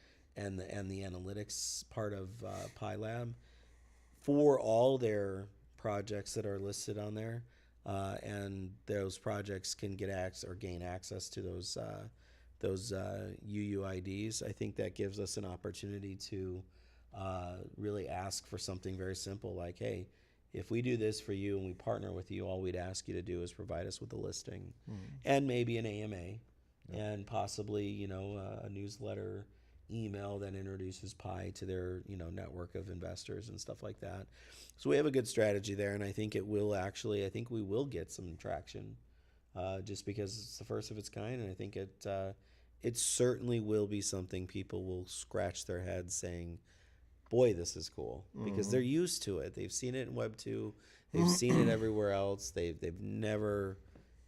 the analytics part of PyLab for all their projects that are listed on there, and those projects can get gain access to those UUIDs, I think that gives us an opportunity to really ask for something very simple like, hey, if we do this for you and we partner with you, all we'd ask you to do is provide us with a listing and maybe an AMA and possibly, you know, a newsletter email that introduces PYE to their, you know, network of investors and stuff like that. So we have a good strategy there, and I think it will actually, I think we will get some traction just because it's the first of its kind, and I think it certainly will be something people will scratch their heads saying, boy, this is cool, because they're used to it. They've seen it in Web 2. They've seen it everywhere else. They've never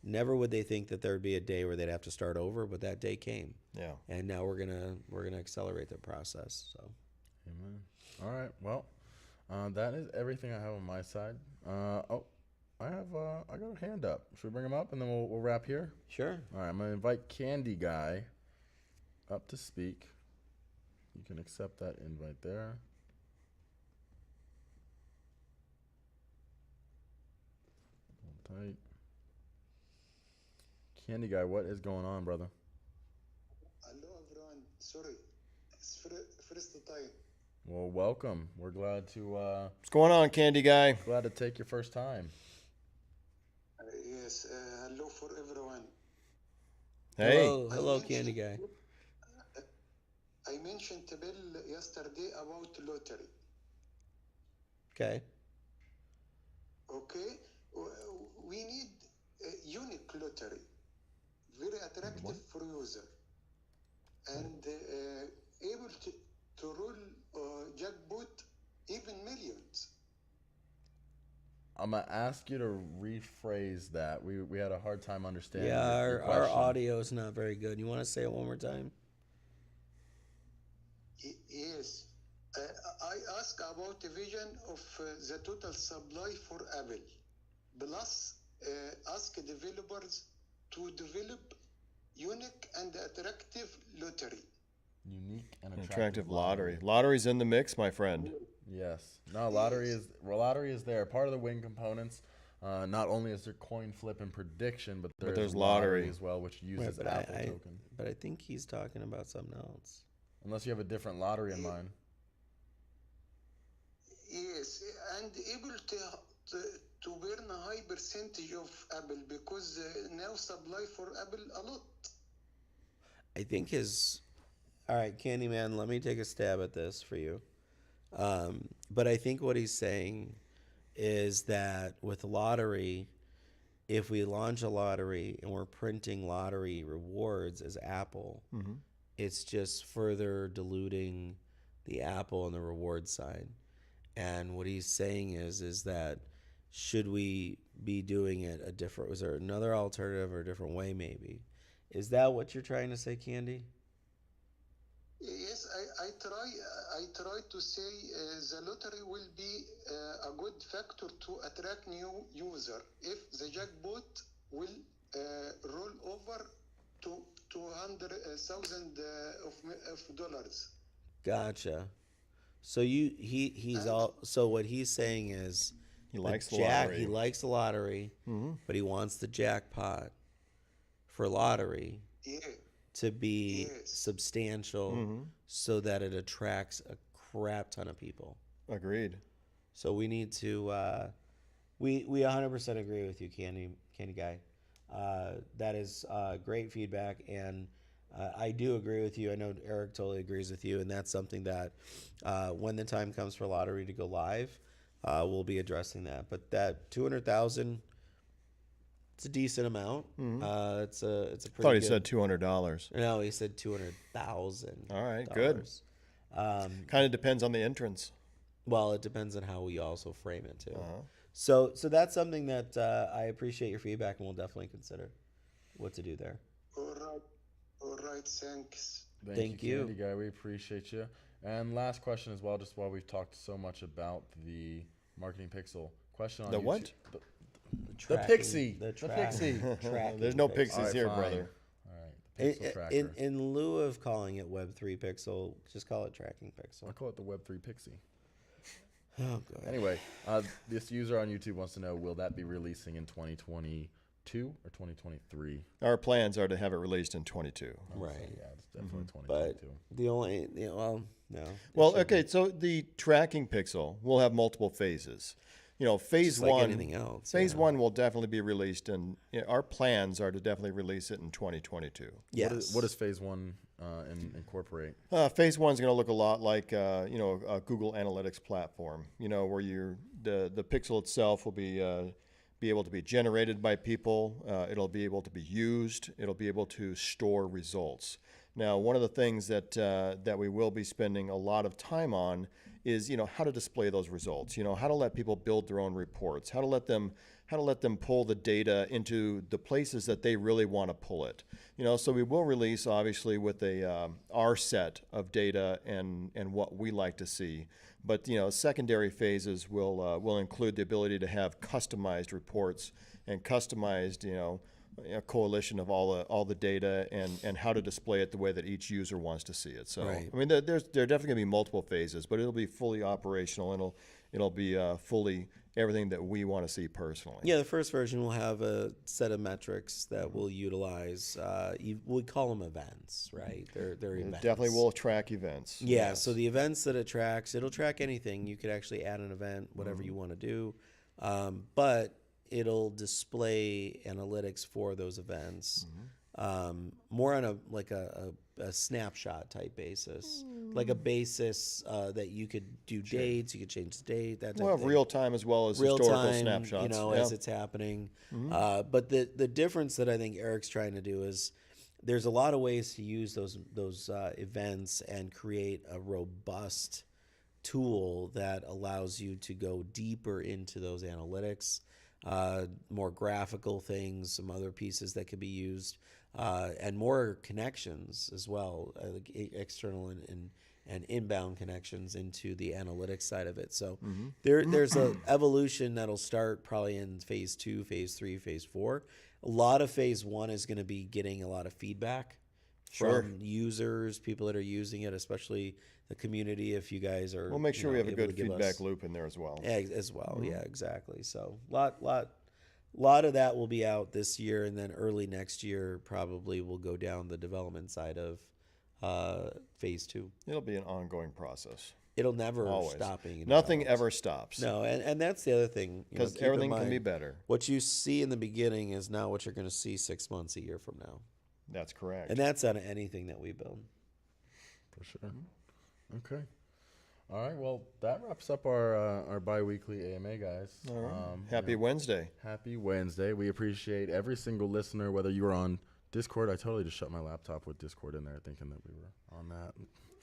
would they think that there would be a day where they'd have to start over, but that day came. Yeah. And now we're gonna accelerate the process. So. Amen. All right. Well, that is everything I have on my side. I got a hand up. Should we bring him up and then we'll wrap here? Sure. All right. I'm gonna invite Candy Guy up to speak. You can accept that invite there. Hold tight. Candy Guy, what is going on, brother? Hello, everyone. Sorry, it's first time. Well, welcome. We're glad to. What's going on, Candy Guy? Glad to take your first time. Yes. Hello for everyone. Hey. Hello, Candy Guy. I mentioned to Bill yesterday about lottery. Okay. Okay. We need a unique lottery, very attractive for user, and able to roll jackpot even millions. I'm gonna ask you to rephrase that. We had a hard time understanding. Yeah, your our question. audio is not very good. You want to say it one more time? Yes. I ask about the vision of the total supply for Apple, plus ask developers to develop unique and attractive lottery. Unique and Attractive lottery. Lottery's in the mix, my friend. Yes. No, lottery is there. Part of the win components. Not only is there coin flip and prediction, but there's lottery as well, which uses Apple token. But I think he's talking about something else. Unless you have a different lottery in mind. Yes, and able to burn a high percentage of Apple because now supply for Apple a lot. I think all right, Candyman, let me take a stab at this for you. But I think what he's saying is that with lottery, if we launch a lottery and we're printing lottery rewards as Apple, it's just further diluting the Apple and the reward side. And what he's saying is that should we be doing it a different, was there another alternative or a different way maybe? Is that what you're trying to say, Candy? Yes, I try to say the lottery will be a good factor to attract new user if the jackpot will roll over to $200,000 of dollars. Gotcha. So so what he's saying is he likes the lottery. He likes the lottery, but he wants the jackpot for lottery to be substantial so that it attracts a crap ton of people. Agreed. So we need to we 100% agree with you, Candy Guy. That is great feedback, and I do agree with you. I know Eric totally agrees with you, and that's something that when the time comes for lottery to go live, we'll be addressing that. But that 200,000, it's a decent amount. It's a pretty. I thought he said $200. No, he said 200,000. All right, good. Kind of depends on the entrance. Well, it depends on how we also frame it too. So that's something that I appreciate your feedback, and we'll definitely consider what to do there. All right, thanks. Thank you, Candy Guy. We appreciate you. And last question as well, just while we've talked so much about the marketing pixel. Question on the YouTube. What? The Pixie. The Pixie. There's no pixies here, brother. All right. The pixel tracker. In lieu of calling it Web3 Pixel, just call it Tracking Pixel. I call it the Web3 Pixie. Oh, God. Anyway, this user on YouTube wants to know, will that be releasing in 2022 2022 or 2023? Our plans are to have it released in 22. Right. Yeah, it's definitely But 2022. the only, well, no. it Well, should be. okay, so the tracking pixel will have multiple phases. Phase Just like one, anything else. phase yeah. one will definitely be released, and our plans are to definitely release it in 2022. Yes. What does phase one incorporate? Phase one is going to look a lot like a Google Analytics platform. Where the pixel itself will be able to be generated by people. It'll be able to be used. It'll be able to store results. Now, one of the things that we will be spending a lot of time on is how to display those results. How to let people build their own reports. How to let them pull the data into the places that they really want to pull it. So we will release obviously with our set of data and what we like to see. But secondary phases will include the ability to have customized reports and customized a coalition of all the data and how to display it the way that each user wants to see it. So Right. I mean, there are definitely going to be multiple phases, but it'll be fully operational and it'll be fully everything that we want to see personally. Yeah, the first version will have a set of metrics that we'll utilize. We call them events, right? They're It events. definitely will track events. Yeah, Yes. so the events that it tracks, it'll track anything. You could actually add an event, whatever you want to do. But it'll display analytics for those events more on a snapshot type basis, like a basis that you could do dates, you could change the date, that type We'll of have thing. real time as well as Real historical time, snapshots. as it's happening. But the difference that I think Eric's trying to do is there's a lot of ways to use those events and create a robust tool that allows you to go deeper into those analytics, more graphical things, some other pieces that could be used, and more connections as well, like external and inbound connections into the analytics side of it. So there's a evolution that'll start probably in phase 2, phase 3, phase 4. A lot of phase 1 is going to be getting a lot of feedback from users, people that are using it, especially the community. If you guys are, We'll make sure we have a able to good give feedback us- loop in there as well. as well. Yeah, exactly. So lot of that will be out this year, and then early next year probably we'll go down the development side of phase 2. It'll be an ongoing process. It'll never Always. stop being Nothing developed. ever stops. No, and that's the other thing, Because keep in everything can be mind, better. What you see in the beginning is not what you're going to see 6 months, a year from now, That's correct. and that's on anything that we build. For sure. Okay. All right. Well, that wraps up our bi-weekly AMA, guys. All right. Happy Wednesday. Happy Wednesday. We appreciate every single listener, whether you were on Discord. I totally just shut my laptop with Discord in there thinking that we were on that.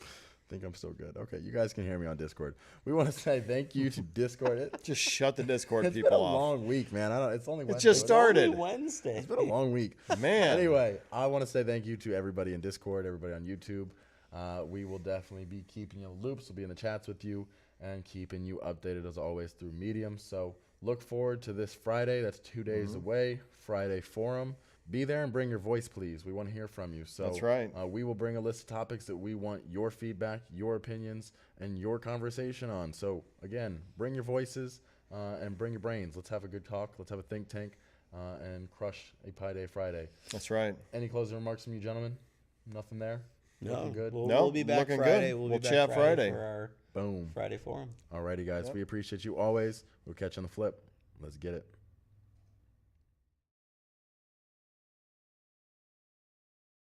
I think I'm so good. Okay, you guys can hear me on Discord. We want to say thank you to Discord. Just shut the Discord It's people been a off. long week, man. It's only It Wednesday. just started. Only Wednesday. It's been a long week. Man. Anyway, I want to say thank you to everybody in Discord, everybody on YouTube. We will definitely be keeping you in the loops. We'll be in the chats with you and keeping you updated as always through Medium. So look forward to this Friday. That's 2 days away. Friday Forum. Be there and bring your voice, please. We want to hear from you. So That's right. We will bring a list of topics that we want your feedback, your opinions, and your conversation on. So again, bring your voices and bring your brains. Let's have a good talk. Let's have a think tank and crush a Pi Day Friday. That's right. Any closing remarks from you, gentlemen? Nothing there? No, Looking good? We'll be back looking Friday. good. We'll We'll be back chat Friday. for our Boom. Friday forum. Alrighty, guys. We appreciate you always. We'll catch you on the flip. Let's get it.